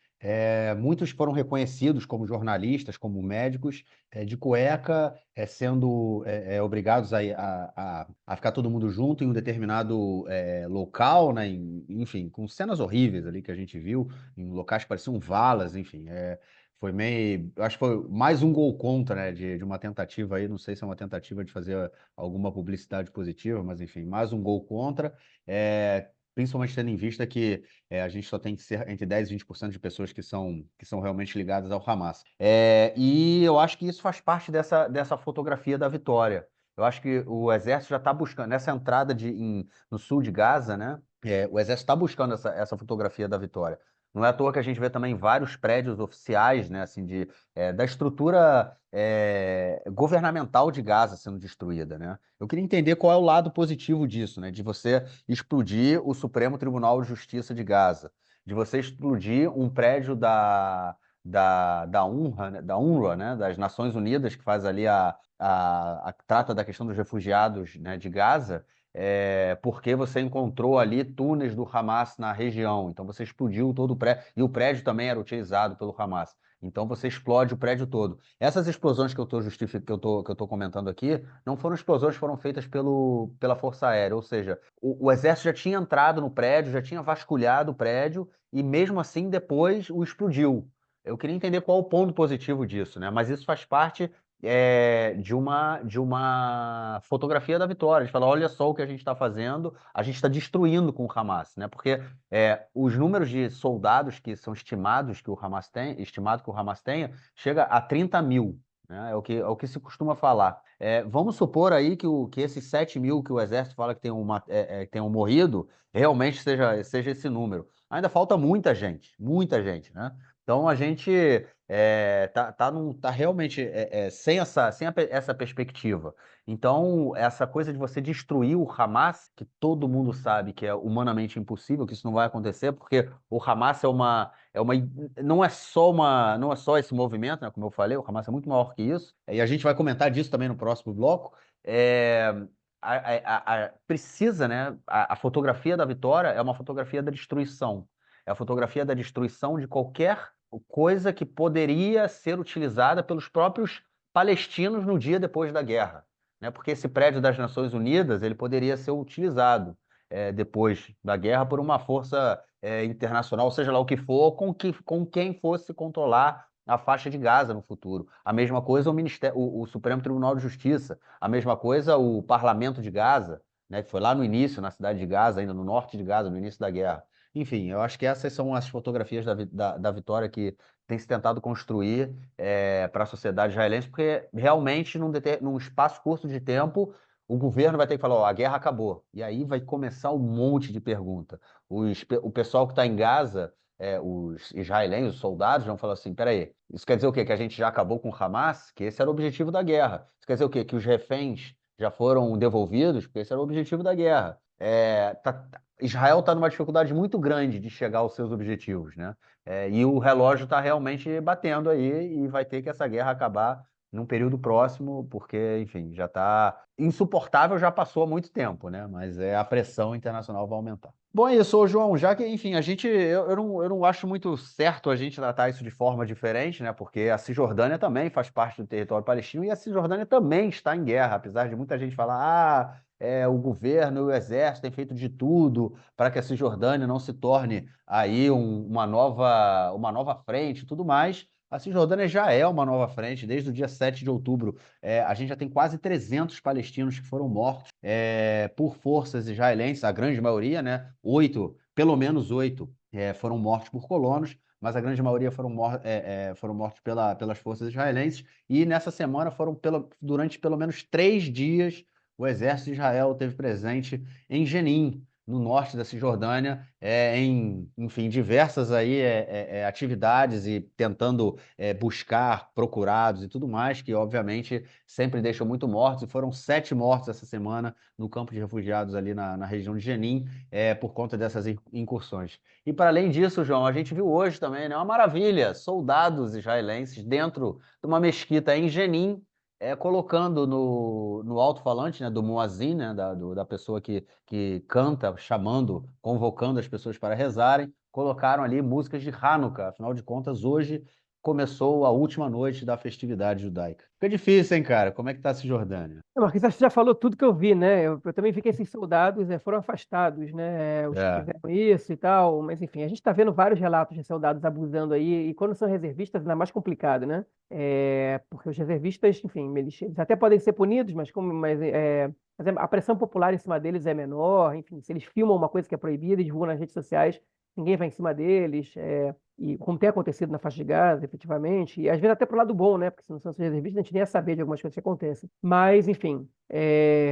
muitos foram reconhecidos como jornalistas, como médicos, de cueca, sendo obrigados a ficar todo mundo junto em um determinado local, né? Enfim, com cenas horríveis ali que a gente viu, em locais que pareciam valas, enfim. Foi meio. Acho que foi mais um gol contra, né? De uma tentativa aí, não sei se é uma tentativa de fazer alguma publicidade positiva, mas enfim, mais um gol contra. Principalmente tendo em vista que a gente só tem que ser entre 10 e 20% de pessoas que são realmente ligadas ao Hamas. E eu acho que isso faz parte dessa fotografia da vitória. Eu acho que o Exército já está buscando, nessa entrada no sul de Gaza, né? O Exército está buscando essa fotografia da vitória. Não é à toa que a gente vê também vários prédios oficiais, né, assim, da estrutura governamental de Gaza sendo destruída, né? Eu queria entender qual é o lado positivo disso, né? De você explodir o Supremo Tribunal de Justiça de Gaza, de você explodir um prédio da UNRWA, né? Das Nações Unidas, que faz ali trata da questão dos refugiados, né, de Gaza, porque você encontrou ali túneis do Hamas na região. Então você explodiu todo o prédio, e o prédio também era utilizado pelo Hamas. Então você explode o prédio todo. Essas explosões que eu estou comentando aqui não foram explosões que foram feitas pela Força Aérea, ou seja, o Exército já tinha entrado no prédio, já tinha vasculhado o prédio e mesmo assim depois o explodiu. Eu queria entender qual o ponto positivo disso, né? Mas isso faz parte de uma fotografia da vitória. Eles falam, olha só o que a gente está fazendo, a gente está destruindo com o Hamas, né? Porque os números de soldados que são estimados que o Hamas tem, estimado que o Hamas tenha, chega a 30 mil, né? É o que se costuma falar. Vamos supor aí que esses 7 mil que o exército fala que tenham morrido, realmente seja esse número. Ainda falta muita gente, né? Então a gente tá realmente sem essa perspectiva. Então, essa coisa de você destruir o Hamas, que todo mundo sabe que é humanamente impossível, que isso não vai acontecer, porque o Hamas não é só esse movimento, né, como eu falei, o Hamas é muito maior que isso, e a gente vai comentar disso também no próximo bloco. Precisa, né? A fotografia da vitória é uma fotografia da destruição. É a fotografia da destruição de qualquer coisa que poderia ser utilizada pelos próprios palestinos no dia depois da guerra, né? Porque esse prédio das Nações Unidas ele poderia ser utilizado depois da guerra por uma força internacional, seja lá o que for, com quem fosse controlar a faixa de Gaza no futuro. A mesma coisa o Supremo Tribunal de Justiça, a mesma coisa o Parlamento de Gaza, né? Que foi lá no início, na cidade de Gaza, ainda no norte de Gaza, no início da guerra. Enfim, eu acho que essas são as fotografias da vitória que tem se tentado construir para a sociedade israelense, porque realmente, num espaço curto de tempo, o governo vai ter que falar: ó, a guerra acabou. E aí vai começar um monte de pergunta. O pessoal que está em Gaza, os israelenses, os soldados, vão falar assim: peraí, isso quer dizer o quê? Que a gente já acabou com o Hamas? Que esse era o objetivo da guerra. Isso quer dizer o quê? Que os reféns já foram devolvidos? Porque esse era o objetivo da guerra. Israel está numa dificuldade muito grande de chegar aos seus objetivos, né? E o relógio está realmente batendo aí e vai ter que essa guerra acabar num período próximo, porque, enfim, já está insuportável, já passou há muito tempo, né? Mas a pressão internacional vai aumentar. Bom, é isso, ô João, já que, enfim, eu não acho muito certo a gente tratar isso de forma diferente, né? Porque a Cisjordânia também faz parte do território palestino e a Cisjordânia também está em guerra, apesar de muita gente falar, o governo e o exército têm feito de tudo para que a Cisjordânia não se torne aí uma nova frente e tudo mais. A Cisjordânia já é uma nova frente, desde o dia 7 de outubro. A gente já tem quase 300 palestinos que foram mortos por forças israelenses, a grande maioria, né? Pelo menos oito, foram mortos por colonos, mas a grande maioria foram mortos pelas forças israelenses. E nessa semana durante pelo menos 3 dias, o exército de Israel esteve presente em Jenin, no norte da Cisjordânia, em, enfim, diversas aí atividades e tentando buscar procurados e tudo mais, que obviamente sempre deixam muito mortos, e foram 7 mortos essa semana no campo de refugiados ali na região de Jenin, por conta dessas incursões. E para além disso, João, a gente viu hoje também, né, uma maravilha, soldados israelenses dentro de uma mesquita em Jenin, colocando no alto-falante, né, do muazzin, né, da pessoa que canta, convocando as pessoas para rezarem, colocaram ali músicas de Hanukkah. Afinal de contas, hoje começou a última noite da festividade judaica. Fica difícil, hein, cara? Como é que tá a Cisjordânia? Marquinhos, acho que você já falou tudo que eu vi, né? Eu também vi que esses soldados foram afastados, né? Os que É, fizeram isso e tal. Mas, enfim, a gente está vendo vários relatos de soldados abusando aí. E quando são reservistas, ainda é mais complicado, né? Porque os reservistas, enfim, eles até podem ser punidos, mas a pressão popular em cima deles é menor. Enfim, se eles filmam uma coisa que é proibida e divulgam nas redes sociais, ninguém vai em cima deles. E como tem acontecido na faixa de Gaza, efetivamente, e às vezes até pro lado bom, né? Porque se não são reservistas, a gente nem ia saber de algumas coisas que acontecem. Mas, enfim,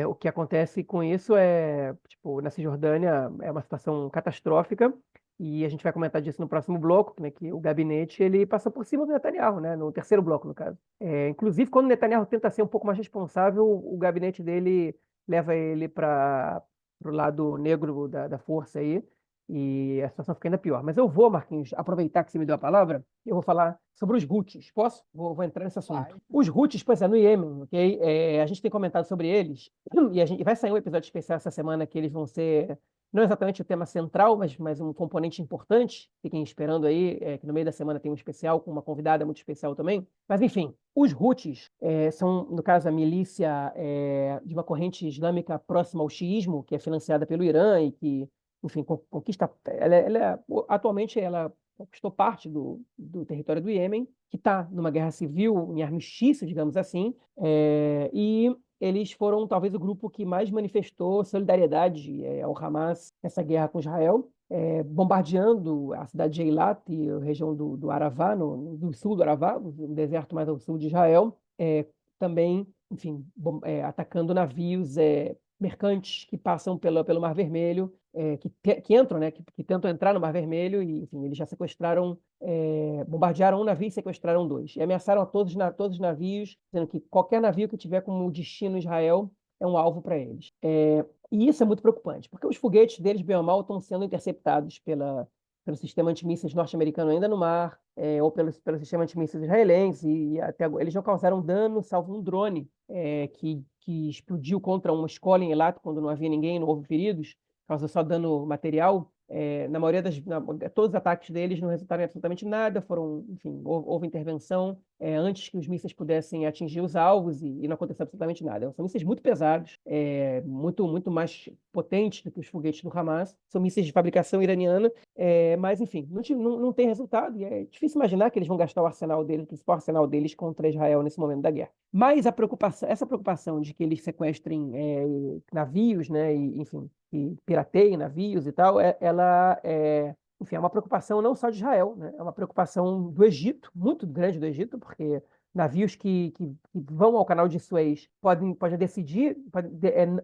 o que acontece com isso tipo, na Cisjordânia é uma situação catastrófica, e a gente vai comentar disso no próximo bloco, né? Que o gabinete, ele passou por cima do Netanyahu, né? No terceiro bloco, no caso. Inclusive, quando o Netanyahu tenta ser um pouco mais responsável, o gabinete dele leva ele para o lado negro da força aí, e a situação fica ainda pior. Mas eu vou, Marquinhos, aproveitar que você me deu a palavra, eu vou falar sobre os Houthis. Posso? Vou entrar nesse assunto. vai. Os Houthis, pois no Iêmen, ok? A gente tem comentado sobre eles, e vai sair um episódio especial essa semana que eles vão ser, não exatamente o tema central, mas um componente importante. Fiquem esperando aí, que no meio da semana tem um especial com uma convidada muito especial também. Mas, enfim, os Houthis são, no caso, a milícia de uma corrente islâmica próxima ao xiismo, que é financiada pelo Irã e que, enfim, conquista. Atualmente ela conquistou parte do território do Iêmen, que está numa guerra civil, em armistício, digamos assim, e eles foram talvez o grupo que mais manifestou solidariedade ao Hamas nessa guerra com Israel, bombardeando a cidade de Eilat e a região do Arava, do sul do Arava, no deserto mais ao sul de Israel, também, enfim, atacando navios mercantes que passam pelo Mar Vermelho, que entram, né, que tentam entrar no Mar Vermelho e, enfim, eles já sequestraram, bombardearam um navio e sequestraram dois. E ameaçaram a todos os navios, dizendo que qualquer navio que tiver como destino Israel é um alvo para eles. E isso é muito preocupante, porque os foguetes deles, bem ou mal, estão sendo interceptados pelo sistema antimísseis norte-americano ainda no mar, ou pelo sistema antimísseis israelense, e até agora, eles não causaram dano, salvo um drone que explodiu contra uma escola em Eilat, quando não havia ninguém, não houve feridos, causou só dano material. Na maioria todos os ataques deles não resultaram em absolutamente nada, enfim, houve intervenção antes que os mísseis pudessem atingir os alvos e não aconteceu absolutamente nada. São mísseis muito pesados, muito mais potentes do que os foguetes do Hamas, são mísseis de fabricação iraniana, mas enfim, não tem resultado e é difícil imaginar que eles vão gastar o arsenal deles, o principal arsenal deles contra Israel nesse momento da guerra. Mas essa preocupação de que eles sequestrem navios, né, enfim, que pirateiem navios e tal, enfim, é uma preocupação não só de Israel, né? É uma preocupação do Egito, muito grande do Egito, porque navios que vão ao canal de Suez podem decidir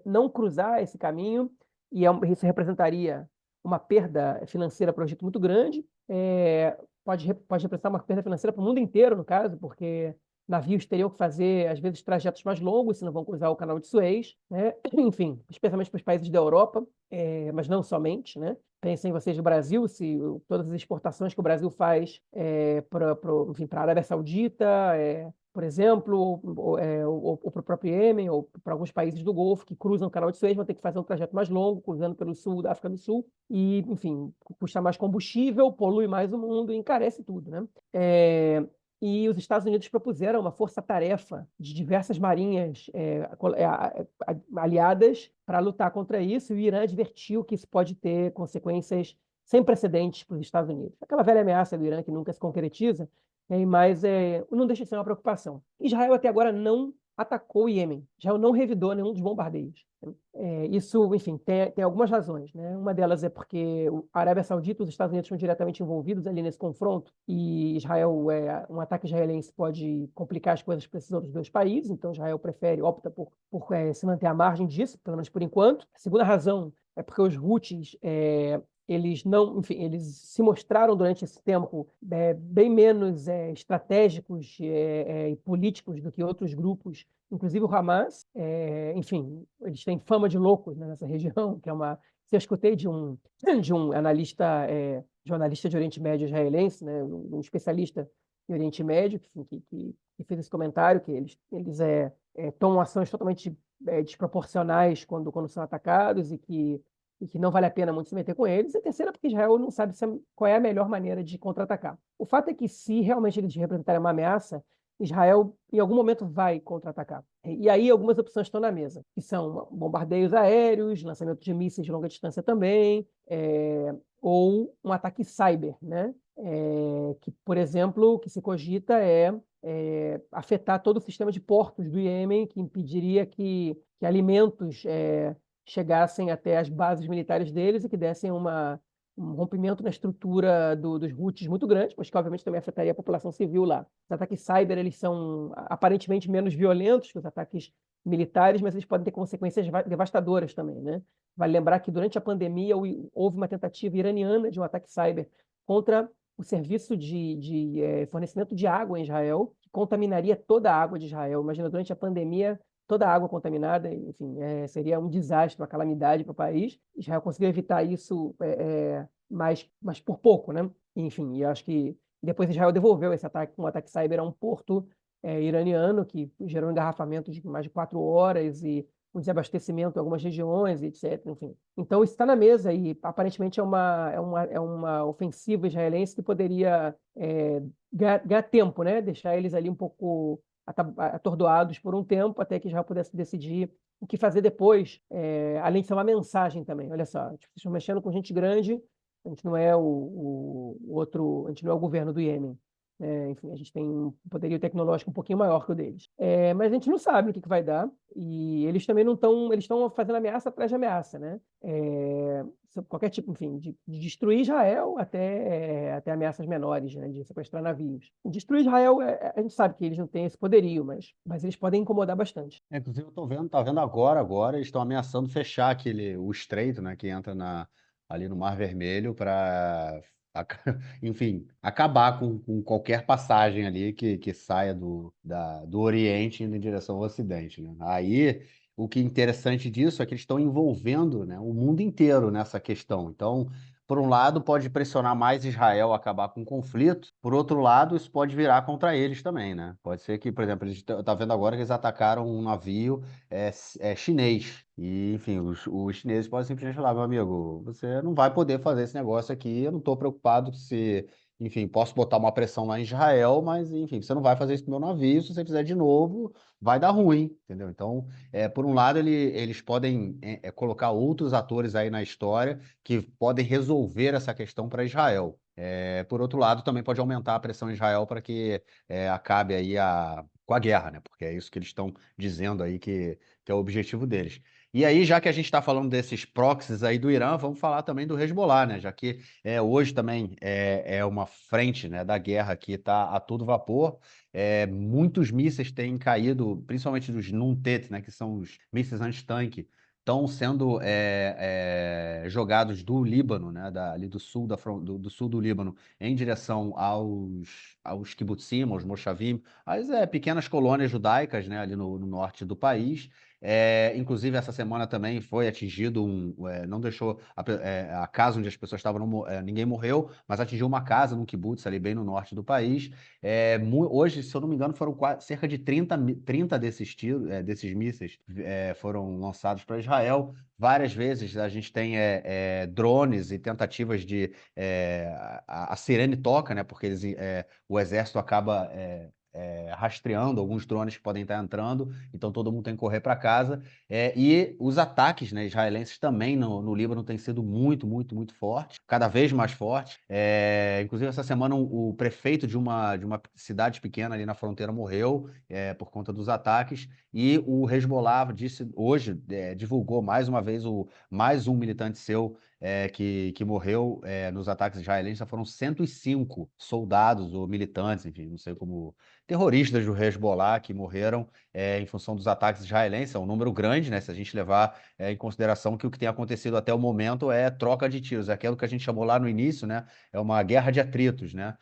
não cruzar esse caminho, e isso representaria uma perda financeira para o Egito muito grande. Pode representar uma perda financeira para o mundo inteiro, no caso, porque navios teriam que fazer, às vezes, trajetos mais longos, se não vão cruzar o canal de Suez, né? Enfim, especialmente para os países da Europa, mas não somente, né? Pensem vocês no Brasil, se todas as exportações que o Brasil faz para a Arábia Saudita, por exemplo, ou para o próprio Iêmen, ou para alguns países do Golfo que cruzam o canal de Suez, vão ter que fazer um trajeto mais longo, cruzando pelo sul da África do Sul, e, enfim, custa mais combustível, polui mais o mundo e encarece tudo, né? E os Estados Unidos propuseram uma força-tarefa de diversas marinhas aliadas para lutar contra isso, e o Irã advertiu que isso pode ter consequências sem precedentes para os Estados Unidos. Aquela velha ameaça do Irã que nunca se concretiza, mas não deixa de ser uma preocupação. Israel até agora não atacou o Iêmen, Israel não revidou nenhum dos bombardeios. Isso, enfim, tem algumas razões, né? Uma delas é porque a Arábia Saudita e os Estados Unidos estão diretamente envolvidos ali nesse confronto, e um ataque israelense pode complicar as coisas para esses outros dois países, então Israel opta por se manter à margem disso, pelo menos por enquanto. A segunda razão é porque os Houthis eles não, enfim, eles se mostraram durante esse tempo bem menos estratégicos e políticos do que outros grupos, inclusive o Hamas. Enfim, eles têm fama de loucos, né, nessa região, que é uma. Eu escutei de um analista, jornalista de Oriente Médio israelense, né, um especialista em Oriente Médio, que fez esse comentário, que eles tomam ações totalmente desproporcionais quando são atacados e que não vale a pena muito se meter com eles. E a terceira, porque Israel não sabe qual é a melhor maneira de contra-atacar. O fato é que, se realmente eles representarem uma ameaça, Israel, em algum momento, vai contra-atacar. E aí, algumas opções estão na mesa, que são bombardeios aéreos, lançamento de mísseis de longa distância também, ou um ataque cyber, né? Que, por exemplo, o que se cogita afetar todo o sistema de portos do Iêmen, que impediria que alimentos chegassem até as bases militares deles e que dessem um rompimento na estrutura dos Houthis muito grande, mas que obviamente também afetaria a população civil lá. Os ataques cyber, eles são aparentemente menos violentos que os ataques militares, mas eles podem ter consequências devastadoras também, né? Vale lembrar que durante a pandemia houve uma tentativa iraniana de um ataque cyber contra o serviço de fornecimento de água em Israel, que contaminaria toda a água de Israel. Imagina, durante a pandemia, toda a água contaminada, enfim, seria um desastre, uma calamidade para o país. Israel conseguiu evitar isso, mas por pouco, né? Enfim, e acho que depois Israel devolveu esse ataque, um ataque cyber a um porto iraniano, que gerou um engarrafamento de mais de 4 horas e um desabastecimento em algumas regiões, etc. Enfim. Então, isso está na mesa e, aparentemente, é uma ofensiva israelense que poderia ganhar tempo, né? Deixar eles ali um pouco atordoados por um tempo, até que Israel pudesse decidir o que fazer depois, além de ser uma mensagem também. Olha só, tipo, vocês estão mexendo com gente grande, A gente não é o outro, a gente não é o governo do Iêmen. Enfim, a gente tem um poderio tecnológico um pouquinho maior que o deles. Mas a gente não sabe o que vai dar. E eles também não estão, eles estão fazendo ameaça atrás de ameaça, né? Qualquer tipo, enfim, de destruir Israel até ameaças menores, né? De sequestrar navios. Destruir Israel, a gente sabe que eles não têm esse poderio, mas eles podem incomodar bastante. Inclusive, eu tô vendo, tá vendo agora, eles estão ameaçando fechar o estreito, né, que entra ali no Mar Vermelho para, enfim, acabar com qualquer passagem ali que saia do Oriente indo em direção ao Ocidente, né? Aí, o que é interessante disso é que eles estão envolvendo, né, o mundo inteiro nessa questão. Então, por um lado, pode pressionar mais Israel a acabar com o conflito. Por outro lado, isso pode virar contra eles também, né? Pode ser que, por exemplo, tá vendo agora que eles atacaram um navio chinês. E, enfim, os chineses podem simplesmente falar, meu amigo, você não vai poder fazer esse negócio aqui. Eu não estou preocupado se, enfim, posso botar uma pressão lá em Israel, mas, enfim, você não vai fazer isso com o meu navio. Se você fizer de novo, vai dar ruim, entendeu? Então, por um lado, eles podem colocar outros atores aí na história que podem resolver essa questão para Israel. Por outro lado, também pode aumentar a pressão em Israel para que acabe aí com a guerra, né? Porque é isso que eles estão dizendo aí que é o objetivo deles. E aí, já que a gente está falando desses proxies aí do Irã, vamos falar também do Hezbollah, né? Já que hoje também é uma frente, né, da guerra que está a todo vapor. Muitos mísseis têm caído, principalmente dos Nuntet, né, que são os mísseis antitanque, estão sendo jogados do Líbano, né, ali do sul do sul do Líbano, em direção aos kibbutzim, aos moshavim, as pequenas colônias judaicas, né, ali no norte do país. Inclusive, essa semana também foi atingido não deixou a casa onde as pessoas estavam, ninguém morreu, mas atingiu uma casa num kibbutz ali bem no norte do país. Hoje, se eu não me engano, foram cerca de 30 desses tiros, desses mísseis foram lançados para Israel. Várias vezes a gente tem drones e tentativas de. A sirene toca, né? Porque o exército acaba rastreando alguns drones que podem estar entrando, então todo mundo tem que correr para casa. E os ataques, né, israelenses também no Líbano têm sido muito, muito, muito fortes, cada vez mais fortes. Inclusive, essa semana, o prefeito de uma cidade pequena ali na fronteira morreu por conta dos ataques. E o Hezbollah disse hoje, divulgou mais uma vez mais um militante seu que morreu nos ataques israelenses. Já foram 105 soldados ou militantes, enfim, não sei como, terroristas do Hezbollah que morreram em função dos ataques israelenses. É um número grande, né? Se a gente levar em consideração que o que tem acontecido até o momento é troca de tiros, é aquilo que a gente chamou lá no início, né? É uma guerra de atritos, né?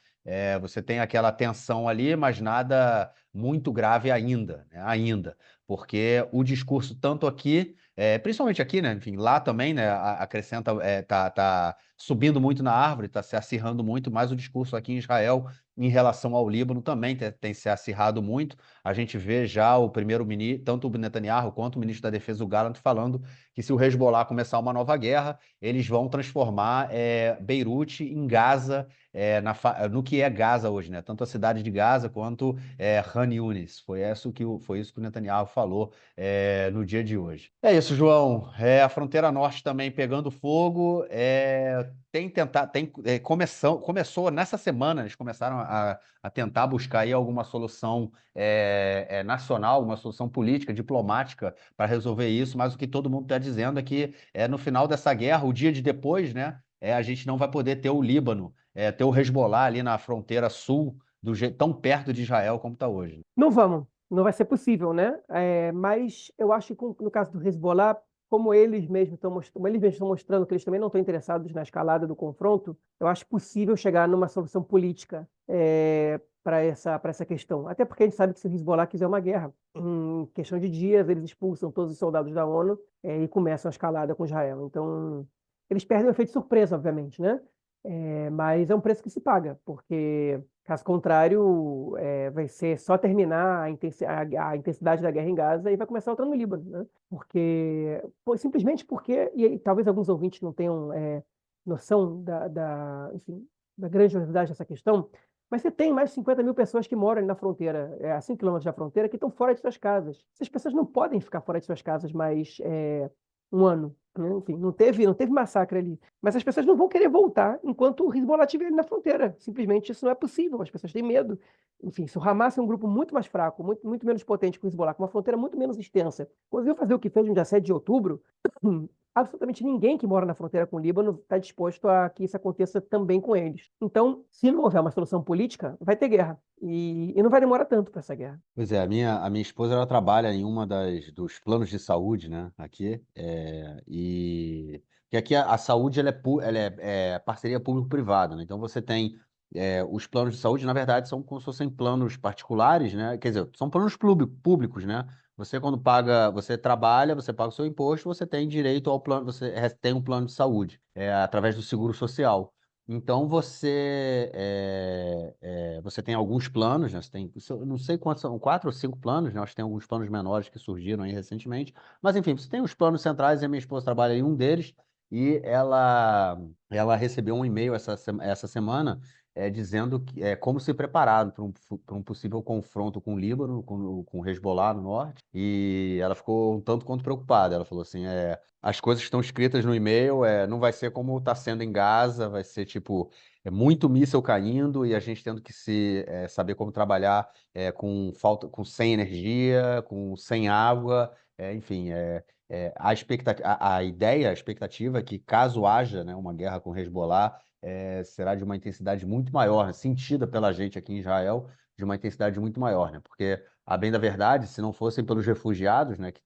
Você tem aquela tensão ali, mas nada muito grave ainda, né? Ainda, porque o discurso tanto aqui, principalmente aqui, né? Enfim, lá também, né? Acrescenta, tá subindo muito na árvore, tá se acirrando muito, mas o discurso aqui em Israel em relação ao Líbano também tem se acirrado muito. A gente vê já o primeiro-ministro, tanto o Netanyahu quanto o ministro da Defesa, o Gallant, falando que se o Hezbollah começar uma nova guerra, eles vão transformar Beirute em Gaza, no que é Gaza hoje, né? Tanto a cidade de Gaza quanto Khan Yunis. Foi isso que o Netanyahu falou no dia de hoje. É isso, João. A fronteira norte também pegando fogo. Começou nessa semana, eles começaram a tentar buscar aí alguma solução nacional, uma solução política, diplomática para resolver isso, mas o que todo mundo está dizendo é que no final dessa guerra, o dia de depois, né, a gente não vai poder ter o Líbano, ter o Hezbollah ali na fronteira sul, tão perto de Israel como está hoje. Não vamos, não vai ser possível, né? Mas eu acho que no caso do Hezbollah, como eles mesmos estão mostrando que eles também não estão interessados na escalada do confronto, eu acho possível chegar numa solução política para essa questão. Até porque a gente sabe que se o Hezbollah quiser uma guerra, em questão de dias, eles expulsam todos os soldados da ONU e começam a escalada com Israel. Então, eles perdem o efeito surpresa, obviamente, né? Mas é um preço que se paga, porque caso contrário, vai ser só terminar a intensidade da guerra em Gaza e vai começar outra no Líbano, né? Simplesmente porque, e talvez alguns ouvintes não tenham noção enfim, da grandiosidade dessa questão, mas você tem mais de 50 mil pessoas que moram ali na fronteira, a 5 quilômetros da fronteira, que estão fora de suas casas. Essas pessoas não podem ficar fora de suas casas mais um ano. Né? Enfim, não teve massacre ali. Mas as pessoas não vão querer voltar enquanto o Hezbollah estiver ali na fronteira. Simplesmente isso não é possível. As pessoas têm medo. Enfim, se o Hamas é um grupo muito mais fraco, muito menos potente que o Hezbollah, com uma fronteira muito menos extensa, conseguiu fazer o que fez no dia 7 de outubro, absolutamente ninguém que mora na fronteira com o Líbano está disposto a que isso aconteça também com eles. Então, se não houver uma solução política, vai ter guerra. E não vai demorar tanto para essa guerra. Pois é, a minha esposa ela trabalha em uma dos planos de saúde, né, aqui, e aqui a saúde ela é parceria público-privada, né? Então você tem os planos de saúde, na verdade, são como se fossem planos particulares, né? Quer dizer, são planos públicos, né? Você quando paga, você trabalha, você paga o seu imposto, você tem direito ao plano, tem um plano de saúde, através do seguro social. Então você tem alguns planos, né? Você tem, eu não sei quantos são, 4 ou 5 planos, né? Acho que tem alguns planos menores que surgiram aí recentemente. Mas enfim, você tem os planos centrais e a minha esposa trabalha em um deles e ela recebeu um e-mail essa semana dizendo como se preparar para um possível confronto com o Líbano, com o Hezbollah no norte. E ela ficou um tanto quanto preocupada. Ela falou assim, as coisas estão escritas no e-mail, não vai ser como está sendo em Gaza, vai ser tipo, muito míssil caindo e a gente tendo que saber como trabalhar sem energia, sem água, enfim, a expectativa é que caso haja, né, uma guerra com o Hezbollah, será de uma intensidade muito maior, né, sentida pela gente aqui em Israel, de uma intensidade muito maior, né? Porque, a bem da verdade, se não fossem pelos refugiados, né, que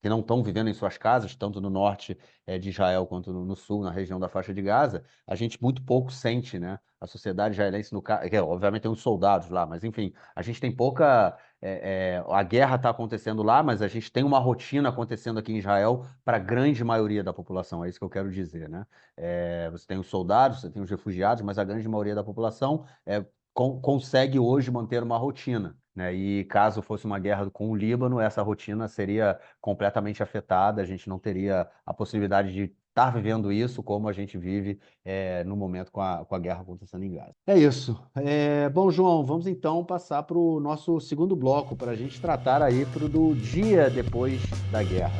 não estão vivendo em suas casas, tanto no norte de Israel quanto no sul, na região da faixa de Gaza, a gente muito pouco sente, né? A sociedade israelense, no caso, obviamente tem os soldados lá, mas enfim, a gente tem pouca. A guerra está acontecendo lá, mas a gente tem uma rotina acontecendo aqui em Israel para a grande maioria da população, é isso que eu quero dizer, né? Você tem os soldados, você tem os refugiados, mas a grande maioria da população consegue hoje manter uma rotina, né? E caso fosse uma guerra com o Líbano, essa rotina seria completamente afetada, a gente não teria a possibilidade de estar vivendo isso como a gente vive no momento com a guerra acontecendo em Gaza. É isso. Bom, João, vamos então passar para o nosso segundo bloco, para a gente tratar aí do dia depois da guerra.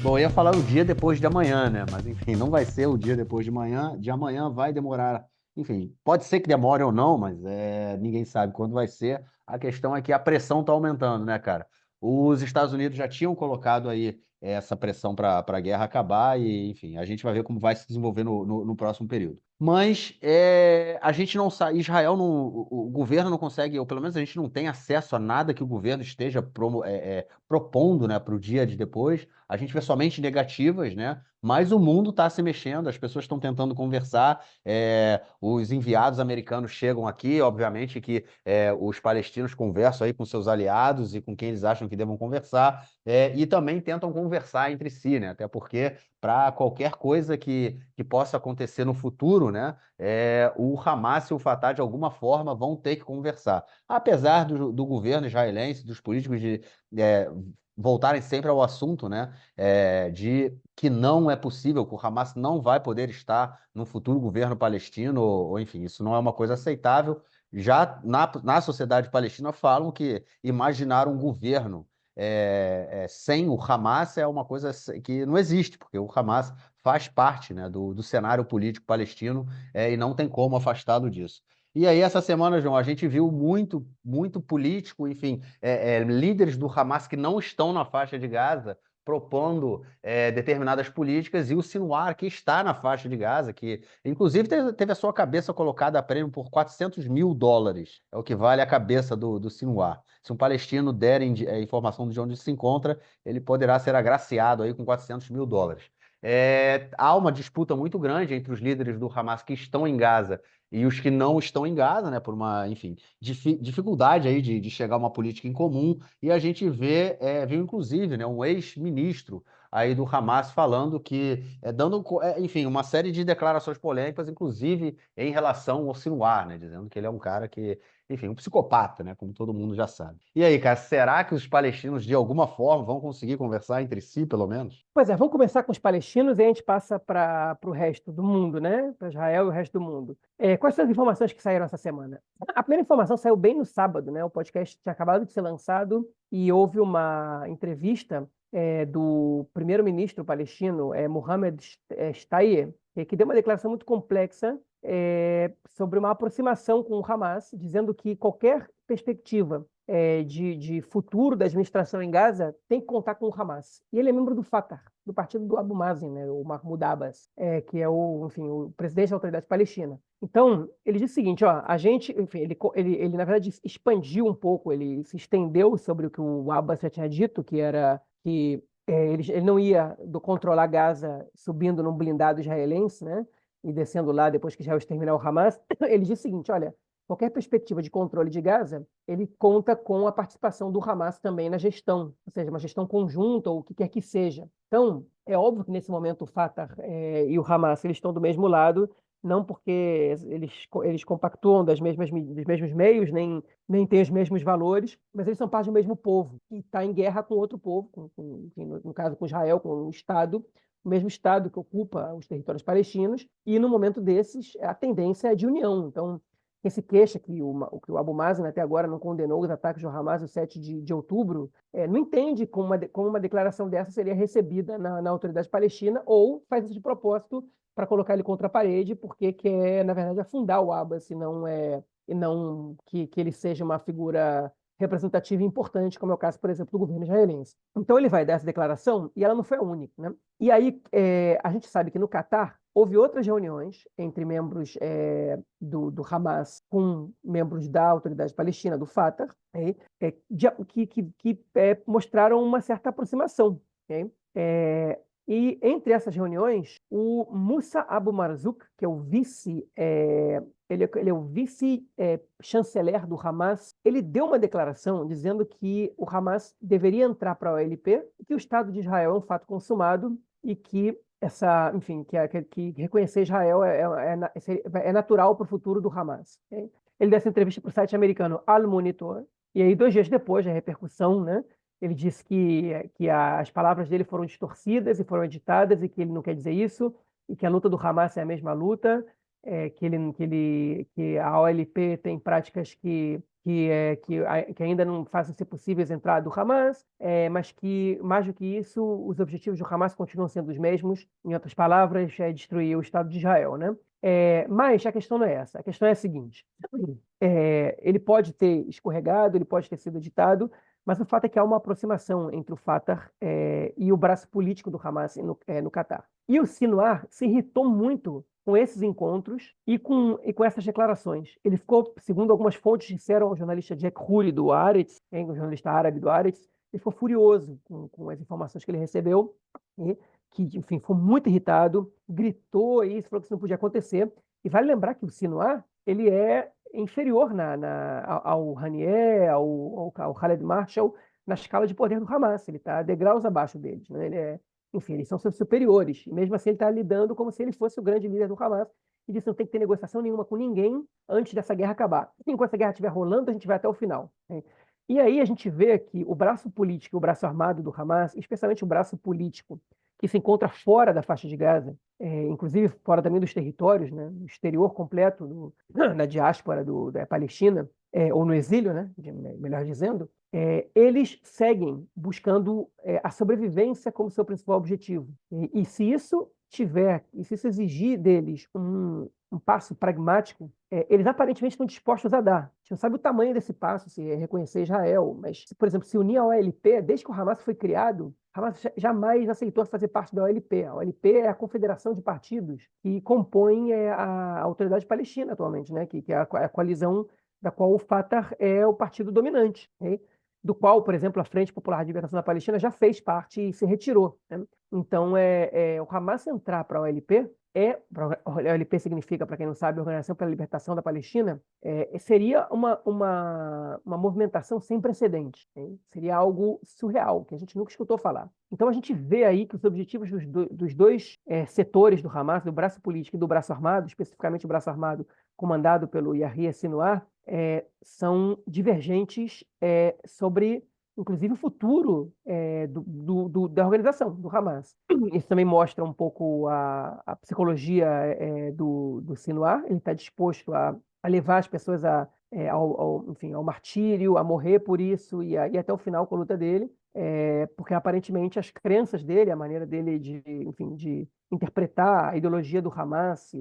Bom, eu ia falar o dia depois de amanhã, né? Mas enfim, não vai ser o dia depois de amanhã. De amanhã vai demorar. Enfim, pode ser que demore ou não, mas ninguém sabe quando vai ser. A questão é que a pressão está aumentando, né, cara? Os Estados Unidos já tinham colocado aí essa pressão para a guerra acabar e, enfim, a gente vai ver como vai se desenvolver no próximo período. Mas a gente não sabe, Israel não, o governo não consegue, ou pelo menos a gente não tem acesso a nada que o governo esteja propondo, né, para o dia de depois. A gente vê somente negativas, né? Mas o mundo está se mexendo, as pessoas estão tentando conversar. Os enviados americanos chegam aqui, obviamente que os palestinos conversam aí com seus aliados e com quem eles acham que devam conversar, e também tentam conversar entre si, né? Até porque para qualquer coisa que possa acontecer no futuro, né? O Hamas e o Fatah, de alguma forma, vão ter que conversar. Apesar do governo israelense, dos políticos é, voltarem sempre ao assunto, né? De que não é possível, que o Hamas não vai poder estar no futuro governo palestino, ou enfim, isso não é uma coisa aceitável. Já na sociedade palestina falam que imaginar um governo sem o Hamas é uma coisa que não existe, porque o Hamas faz parte, né, do cenário político palestino e não tem como afastá-lo disso. E aí, essa semana, João, a gente viu muito, muito político, enfim, líderes do Hamas que não estão na faixa de Gaza propondo determinadas políticas, e o Sinwar, que está na faixa de Gaza, que inclusive teve a sua cabeça colocada a prêmio por US$ 400 mil, é o que vale a cabeça do Sinwar. Se um palestino der informação de onde se encontra, ele poderá ser agraciado aí com US$ 400 mil. Há uma disputa muito grande entre os líderes do Hamas que estão em Gaza e os que não estão em Gaza, né, por uma, enfim, dificuldade aí de chegar a uma política em comum. E a gente viu inclusive, né, um ex-ministro aí do Hamas falando que, enfim, uma série de declarações polêmicas, inclusive em relação ao Sinwar, né? Dizendo que ele é um cara que, enfim, um psicopata, né? Como todo mundo já sabe. E aí, cara, será que os palestinos, de alguma forma, vão conseguir conversar entre si, pelo menos? Pois é, vamos começar com os palestinos e a gente passa para o resto do mundo, né? Para Israel e o resto do mundo. Quais são as informações que saíram essa semana? A primeira informação saiu bem no sábado, né? O podcast tinha acabado de ser lançado e houve uma entrevista do primeiro-ministro palestino, Mohamed Shtayyeh, que deu uma declaração muito complexa sobre uma aproximação com o Hamas, dizendo que qualquer perspectiva de futuro da administração em Gaza tem que contar com o Hamas. E ele é membro do Fatah, do partido do Abu Mazen, né, o Mahmoud Abbas, que é enfim, o presidente da Autoridade Palestina. Então, ele diz o seguinte, ó, a gente, enfim, ele na verdade expandiu um pouco, ele se estendeu sobre o que o Abbas já tinha dito, que era que ele não ia controlar Gaza subindo num blindado israelense, né, e descendo lá depois que Israel exterminar o Hamas. Ele diz o seguinte, olha, qualquer perspectiva de controle de Gaza, ele conta com a participação do Hamas também na gestão, ou seja, uma gestão conjunta ou o que quer que seja. Então, é óbvio que nesse momento o Fatah e o Hamas eles estão do mesmo lado, não porque eles compactuam dos mesmos meios, nem têm os mesmos valores, mas eles são parte do mesmo povo, que está em guerra com outro povo, no caso com Israel, com o Estado, o mesmo Estado que ocupa os territórios palestinos, e no momento desses a tendência é de união. Então, quem se queixa que o Abu Mazen até agora não condenou os ataques do Hamas no 7 de outubro, não entende como uma declaração dessa seria recebida na autoridade palestina ou faz isso de propósito para colocar ele contra a parede, porque quer, na verdade, afundar o Abbas e não que ele seja uma figura representativa e importante, como é o caso, por exemplo, do governo israelense. Então ele vai dar essa declaração e ela não foi a única, né? E aí a gente sabe que no Catar houve outras reuniões entre membros do Hamas com membros da Autoridade Palestina, do Fatah, que mostraram uma certa aproximação. Okay? E entre essas reuniões, o Musa Abu Marzouk, que é o vice, ele é o vice-chanceler do Hamas, ele deu uma declaração dizendo que o Hamas deveria entrar para a OLP, que o Estado de Israel é um fato consumado e que enfim, que reconhecer Israel é natural para o futuro do Hamas. Okay? Ele deu essa entrevista para o site americano Al Monitor, e aí 2 dias depois da repercussão, né, ele disse que as palavras dele foram distorcidas e foram editadas e que ele não quer dizer isso, e que a luta do Hamas é a mesma luta, que a OLP tem práticas que ainda não fazem ser possíveis entrar do Hamas, mas que, mais do que isso, os objetivos do Hamas continuam sendo os mesmos. Em outras palavras, é destruir o Estado de Israel, né? Mas a questão não é essa. A questão é a seguinte: ele pode ter escorregado, ele pode ter sido editado, mas o fato é que há uma aproximação entre o Fatah e o braço político do Hamas no Catar. E o Sinwar se irritou muito com esses encontros e com essas declarações. Ele ficou, segundo algumas fontes disseram ao jornalista Jack Huri do Haaretz, o jornalista árabe do Haaretz, ele ficou furioso com as informações que ele recebeu, e que, enfim, ficou muito irritado, gritou e falou que isso não podia acontecer. E vale lembrar que o Sinwar, ele é inferior ao Haniyeh, ao Khaled Marshall, na escala de poder do Hamas. Ele está degraus abaixo deles, né? Enfim, eles são seus superiores. E mesmo assim ele está lidando como se ele fosse o grande líder do Hamas. E disse que não tem que ter negociação nenhuma com ninguém antes dessa guerra acabar. Enquanto essa guerra estiver rolando, a gente vai até o final. Né? E aí a gente vê que o braço político e o braço armado do Hamas, especialmente o braço político, que se encontra fora da faixa de Gaza, inclusive fora também dos territórios, né, no exterior completo, na diáspora da Palestina, ou no exílio, né, melhor dizendo, eles seguem buscando a sobrevivência como seu principal objetivo. E se isso exigir deles um passo pragmático, eles aparentemente estão dispostos a dar. A gente não sabe o tamanho desse passo, se é reconhecer Israel, mas, por exemplo, se unir à OLP, desde que o Hamas foi criado, Hamas jamais aceitou fazer parte da OLP. A OLP é a confederação de partidos que compõem a autoridade palestina atualmente, né? que é a coalizão da qual o Fatah é o partido dominante, né? Do qual, por exemplo, a Frente Popular de Libertação da Palestina já fez parte e se retirou. Né? Então, o Hamas entrar para a OLP a OLP significa, para quem não sabe, Organização pela Libertação da Palestina, seria uma movimentação sem precedentes, hein? Seria algo surreal, que a gente nunca escutou falar. Então a gente vê aí que os objetivos dos dois setores do Hamas, do braço político e do braço armado, especificamente o braço armado comandado pelo Yahya Sinwar, são divergentes sobre, inclusive, o futuro da organização, do Hamas. Isso também mostra um pouco a psicologia do Sinwar. Ele está disposto a levar as pessoas enfim, ao martírio, a morrer por isso e ir até o final com a luta dele, porque aparentemente as crenças dele, a maneira dele enfim, de interpretar a ideologia do Hamas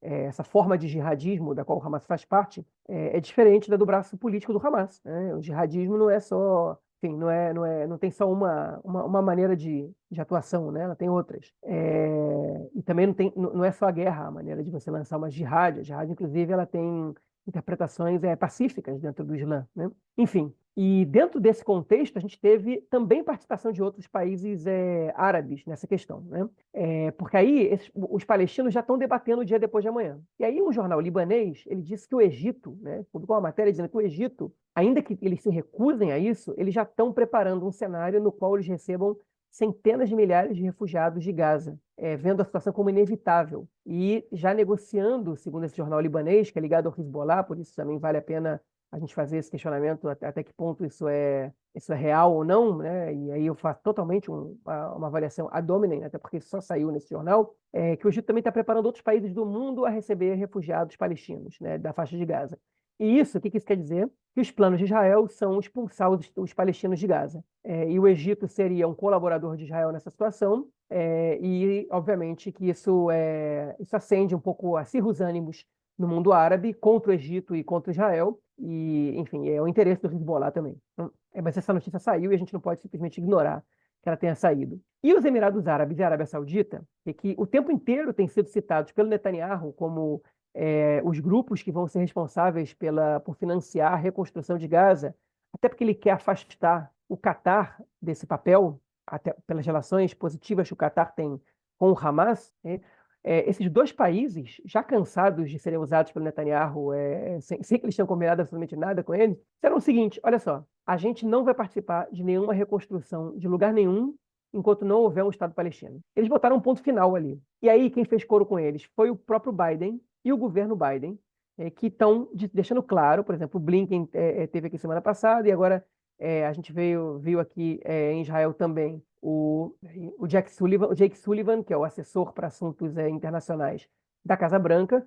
essa forma de jihadismo da qual o Hamas faz parte é diferente da do braço político do Hamas, né? O jihadismo não é só, enfim, não tem só uma maneira de atuação, né? Ela tem outras. E também não é só a guerra, a maneira de você lançar uma jihad. A jihad, inclusive, ela tem interpretações pacíficas dentro do Islã, né? Enfim, e dentro desse contexto, a gente teve também participação de outros países árabes nessa questão, né? Porque aí os palestinos já estão debatendo o dia depois de amanhã. E aí um jornal libanês, ele disse que o Egito, né, publicou uma matéria dizendo que o Egito, ainda que eles se recusem a isso, eles já estão preparando um cenário no qual eles recebam centenas de milhares de refugiados de Gaza, vendo a situação como inevitável e já negociando, segundo esse jornal libanês, que é ligado ao Hezbollah, por isso também vale a pena a gente fazer esse questionamento até que ponto isso é real ou não, né? E aí eu faço totalmente uma avaliação ad hominem, até porque isso só saiu nesse jornal, que o Egito também está preparando outros países do mundo a receber refugiados palestinos, né, da faixa de Gaza. E isso, o que isso quer dizer? Que os planos de Israel são expulsar os palestinos de Gaza. E o Egito seria um colaborador de Israel nessa situação, e, obviamente, que isso acende um pouco, acirra os ânimos no mundo árabe contra o Egito e contra Israel, e, enfim, é o interesse do Hezbollah também. Mas essa notícia saiu e a gente não pode simplesmente ignorar que ela tenha saído. E os Emirados Árabes e a Arábia Saudita, que o tempo inteiro têm sido citados pelo Netanyahu como os grupos que vão ser responsáveis por financiar a reconstrução de Gaza, até porque ele quer afastar o Catar desse papel, até pelas relações positivas que o Catar tem com o Hamas, né? Esses dois países, já cansados de serem usados pelo Netanyahu, sem que eles tenham combinado absolutamente nada com ele, disseram o seguinte: olha só, a gente não vai participar de nenhuma reconstrução de lugar nenhum enquanto não houver um Estado palestino. Eles botaram um ponto final ali. E aí, quem fez coro com eles foi o próprio Biden e o governo Biden, que estão deixando claro, por exemplo, o Blinken teve aqui semana passada, e agora a gente viu aqui em Israel também o Jake Sullivan, que é o assessor para assuntos internacionais da Casa Branca,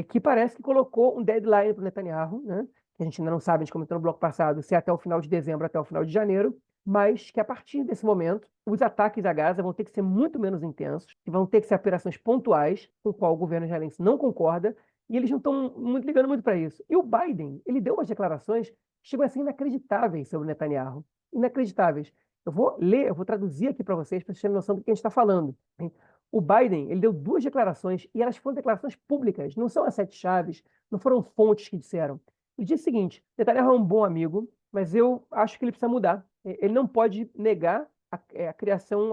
que parece que colocou um deadline para o Netanyahu, né? Que a gente ainda não sabe, a gente comentou no bloco passado, se é até o final de dezembro, até o final de janeiro, mas que a partir desse momento, os ataques a Gaza vão ter que ser muito menos intensos, que vão ter que ser operações pontuais, com o qual o governo israelense não concorda, e eles não estão ligando muito para isso. E o Biden, ele deu umas declarações que chegam a ser inacreditáveis sobre o Netanyahu. Inacreditáveis. Eu vou traduzir aqui para vocês, para vocês terem noção do que a gente está falando. Hein? O Biden, ele deu duas declarações, e elas foram declarações públicas, não são as sete chaves, não foram fontes que disseram. Ele disse o seguinte: Netanyahu é um bom amigo, mas eu acho que ele precisa mudar. Ele não pode negar a criação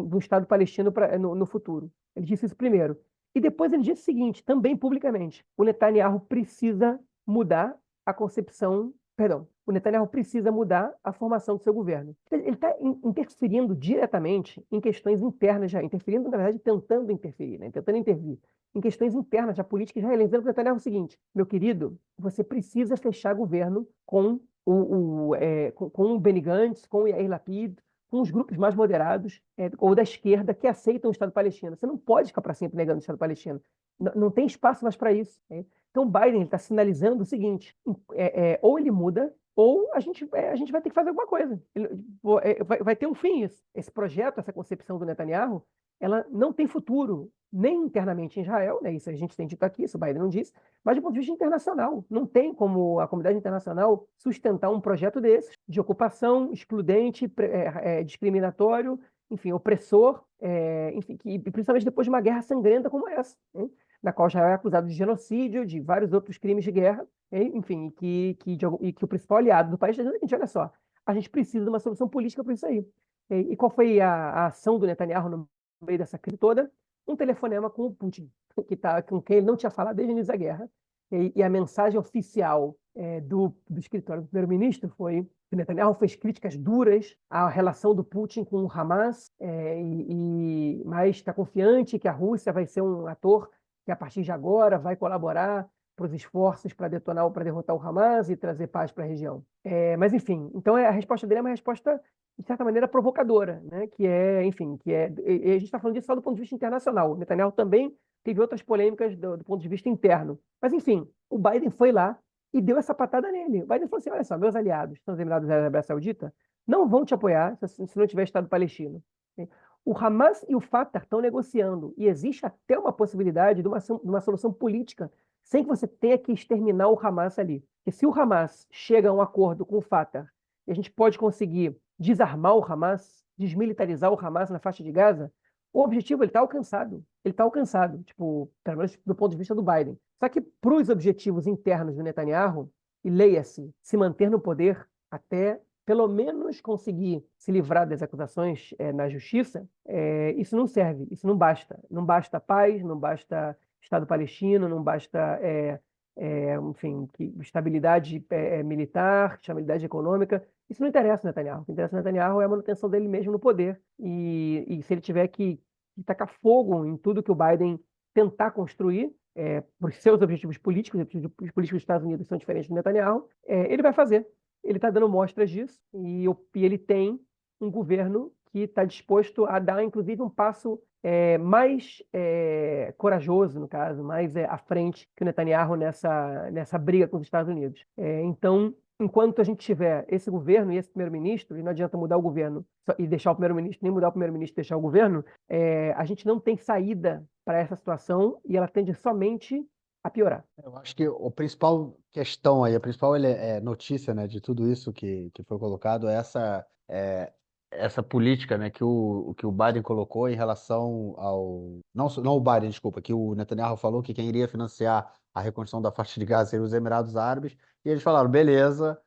do Estado palestino no futuro. Ele disse isso primeiro. E depois ele disse o seguinte, também publicamente: o Netanyahu precisa mudar a concepção, perdão, o Netanyahu precisa mudar a formação do seu governo. Ele está interferindo diretamente em questões internas, já interferindo, na verdade, tentando interferir, né? Tentando intervir em questões internas da política israelense, dizendo para o Netanyahu o seguinte: meu querido, você precisa fechar governo com o Benny Gantz, com o Yair Lapid, com os grupos mais moderados ou da esquerda que aceitam o Estado palestino. Você não pode ficar para sempre negando o Estado palestino. Não tem espaço mais para isso. Então, Biden está sinalizando o seguinte: ou ele muda, ou a gente vai ter que fazer alguma coisa. Vai ter um fim isso. Esse projeto, essa concepção do Netanyahu, ela não tem futuro, nem internamente em Israel, né? Isso a gente tem dito aqui, isso o Biden não disse, mas do ponto de vista internacional. Não tem como a comunidade internacional sustentar um projeto desses, de ocupação, excludente, discriminatório, enfim, opressor, enfim, principalmente depois de uma guerra sangrenta como essa, né? Na qual Israel é acusado de genocídio, de vários outros crimes de guerra, enfim, e que o principal aliado do país está dizendo: olha só, a gente precisa de uma solução política para isso aí. E qual foi a ação do Netanyahu no meio dessa crise toda? um telefonema com o Putin, com quem ele não tinha falado desde o início da guerra. E a mensagem oficial do escritório do primeiro-ministro foi que Netanyahu fez críticas duras à relação do Putin com o Hamas, mas está confiante que a Rússia vai ser um ator que, a partir de agora, vai colaborar para os esforços para derrotar o Hamas e trazer paz para a região. Mas, enfim, então a resposta dele é uma resposta, de certa maneira, provocadora, né? Enfim, e a gente está falando disso só do ponto de vista internacional. O Netanyahu também teve outras polêmicas do ponto de vista interno. Mas, enfim, o Biden foi lá e deu essa patada nele. O Biden falou assim: olha só, meus aliados, os Emirados Árabes da Arábia Saudita, não vão te apoiar se não tiver Estado palestino. O Hamas e o Fatah estão negociando e existe até uma possibilidade de uma solução política sem que você tenha que exterminar o Hamas ali. Porque se o Hamas chega a um acordo com o Fatah e a gente pode conseguir desarmar o Hamas, desmilitarizar o Hamas na faixa de Gaza, o objetivo ele está alcançado. Ele está alcançado, tipo, pelo menos do ponto de vista do Biden. Só que para os objetivos internos do Netanyahu, e leia-se, se manter no poder até pelo menos conseguir se livrar das acusações na justiça, isso não serve, isso não basta. Não basta paz, não basta Estado palestino, não basta, enfim, estabilidade militar, estabilidade econômica. Isso não interessa ao Netanyahu. O que interessa ao Netanyahu é a manutenção dele mesmo no poder. E se ele tiver que tacar fogo em tudo que o Biden tentar construir, para os seus objetivos políticos, os objetivos políticos dos Estados Unidos são diferentes do Netanyahu, ele vai fazer. Ele está dando mostras disso e ele tem um governo que está disposto a dar, inclusive, um passo mais corajoso, no caso, mais à frente que o Netanyahu nessa briga com os Estados Unidos. Então, enquanto a gente tiver esse governo e esse primeiro-ministro, e não adianta mudar o governo e deixar o primeiro-ministro, nem mudar o primeiro-ministro e deixar o governo, a gente não tem saída para essa situação e ela tende somente a piorar. Eu acho que a principal questão aí, a principal notícia, né, de tudo isso que foi colocado é essa política, né, que o Biden colocou em relação ao... Não o Biden, desculpa, que o Netanyahu falou que quem iria financiar a reconstrução da faixa de Gaza seriam os Emirados Árabes, e eles falaram, beleza,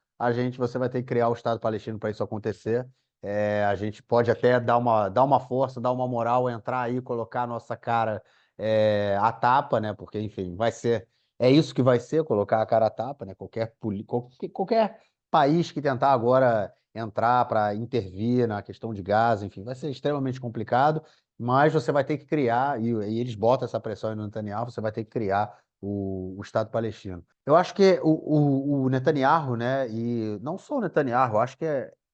você vai ter que criar o Estado palestino para isso acontecer. A gente pode até dar uma força, dar uma moral, entrar aí, colocar a nossa cara a tapa, né? Porque, enfim, é isso que vai ser, colocar a cara a tapa, né? Qualquer país que tentar agora entrar para intervir na questão de Gaza, enfim, vai ser extremamente complicado, mas você vai ter que criar, e eles botam essa pressão aí no Netanyahu, você vai ter que criar o Estado palestino. Eu acho que o Netanyahu, né, e não só o Netanyahu, eu acho que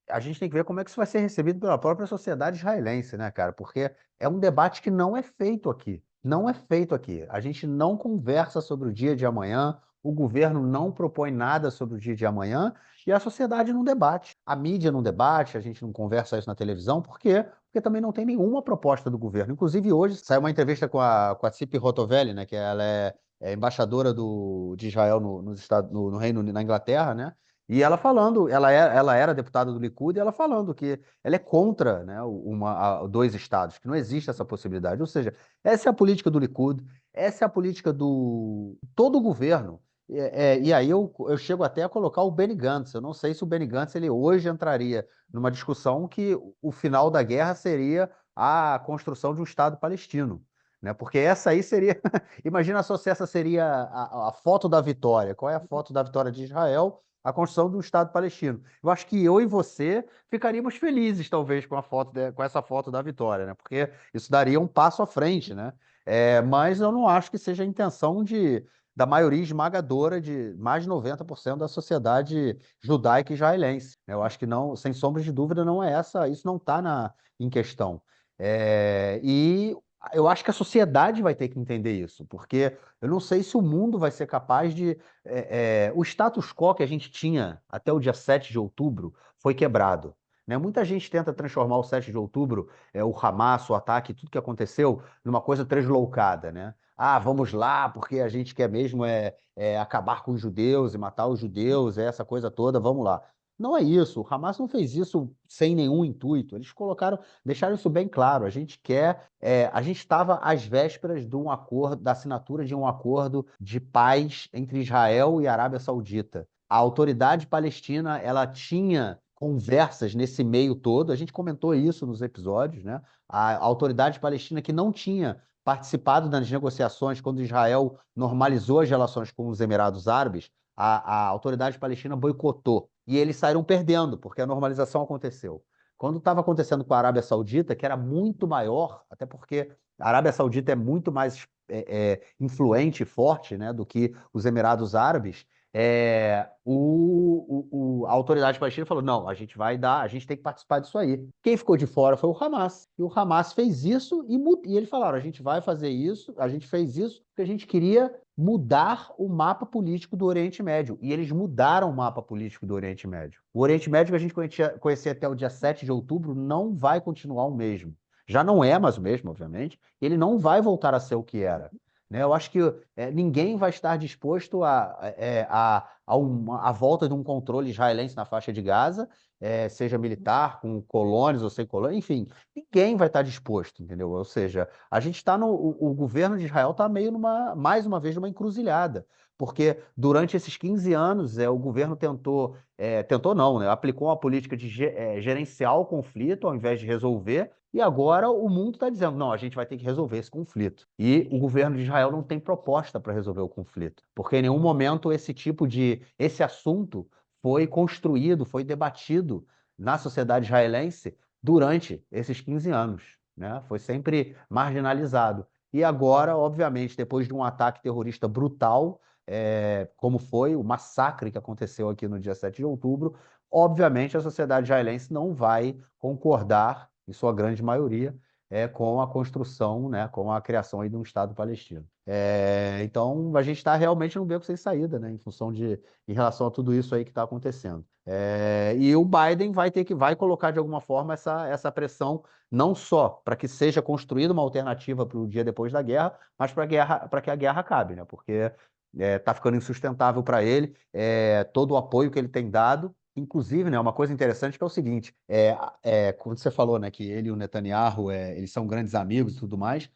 a gente tem que ver como é que isso vai ser recebido pela própria sociedade israelense, né, cara? Porque é um debate que não é feito aqui. Não é feito aqui. A gente não conversa sobre o dia de amanhã, o governo não propõe nada sobre o dia de amanhã e a sociedade não debate. A mídia não debate, a gente não conversa isso na televisão, por quê? Porque também não tem nenhuma proposta do governo. Inclusive, hoje saiu uma entrevista com a Tzipi Rotovelli, né, que ela é embaixadora de Israel no Reino Unido, na Inglaterra, né? E ela falando, ela era deputada do Likud, e ela falando que ela é contra, né, dois estados, que não existe essa possibilidade. Ou seja, essa é a política do Likud, essa é a política do todo o governo. E aí eu chego até a colocar o Benny Gantz. Eu não sei se o Benny Gantz ele hoje entraria numa discussão que o final da guerra seria a construção de um Estado palestino. Né? Porque essa aí seria. Imagina só se essa seria a foto da vitória. Qual é a foto da vitória de Israel? A construção do Estado palestino. Eu acho que eu e você ficaríamos felizes, talvez, com essa foto da vitória, né? Porque isso daria um passo à frente, né? Mas eu não acho que seja a intenção da maioria esmagadora de mais de 90% da sociedade judaica e israelense. Eu acho que não, sem sombra de dúvida, não é essa, isso não está em questão. E eu acho que a sociedade vai ter que entender isso, porque eu não sei se o mundo vai ser capaz de. O status quo que a gente tinha até o dia 7 de outubro foi quebrado. Né? Muita gente tenta transformar o 7 de outubro, o Hamas, o ataque, tudo que aconteceu, numa coisa translocada, né? Ah, vamos lá, porque a gente quer mesmo acabar com os judeus e matar os judeus, essa coisa toda, vamos lá. Não é isso, o Hamas não fez isso sem nenhum intuito. Eles deixaram isso bem claro. A gente estava às vésperas de um acordo, da assinatura de um acordo de paz entre Israel e Arábia Saudita. A autoridade palestina, ela tinha conversas nesse meio todo, a gente comentou isso nos episódios, né? A autoridade palestina que não tinha participado das negociações quando Israel normalizou as relações com os Emirados Árabes, a autoridade palestina boicotou. E eles saíram perdendo, porque a normalização aconteceu. Quando estava acontecendo com a Arábia Saudita, que era muito maior, até porque a Arábia Saudita é muito mais influente e forte, né, do que os Emirados Árabes, a autoridade palestina falou: não, a gente vai dar, a gente tem que participar disso aí. Quem ficou de fora foi o Hamas. E o Hamas fez isso e eles falaram: a gente vai fazer isso, a gente fez isso porque a gente queria mudar o mapa político do Oriente Médio. E eles mudaram o mapa político do Oriente Médio. O Oriente Médio que a gente conhecia até o dia 7 de outubro não vai continuar o mesmo. Já não é mais o mesmo, obviamente. Ele não vai voltar a ser o que era. Né? Eu acho que ninguém vai estar disposto a volta de um controle israelense na faixa de Gaza, seja militar, com colônias ou sem colônias, enfim, ninguém vai estar disposto, entendeu? Ou seja, a gente está o governo de Israel está meio mais uma vez, numa encruzilhada, porque durante esses 15 anos o governo tentou não, né? Aplicou uma política de gerenciar o conflito ao invés de resolver, e agora o mundo está dizendo, não, a gente vai ter que resolver esse conflito. E o governo de Israel não tem proposta para resolver o conflito, porque em nenhum momento esse assunto foi construído, foi debatido na sociedade israelense durante esses 15 anos, né? Foi sempre marginalizado. E agora, obviamente, depois de um ataque terrorista brutal, como foi o massacre que aconteceu aqui no dia 7 de outubro, obviamente a sociedade israelense não vai concordar, em sua grande maioria, com a construção, né, com a criação aí de um Estado palestino. Então, a gente está realmente num beco sem saída, né, em relação a tudo isso aí que está acontecendo. E o Biden vai colocar de alguma forma essa pressão, não só para que seja construída uma alternativa para o dia depois da guerra, mas para que a guerra acabe, né? Porque está ficando insustentável para ele, todo o apoio que ele tem dado. Inclusive, né, uma coisa interessante que é o seguinte: quando você falou, né, que ele e o Netanyahu eles são grandes amigos e tudo mais,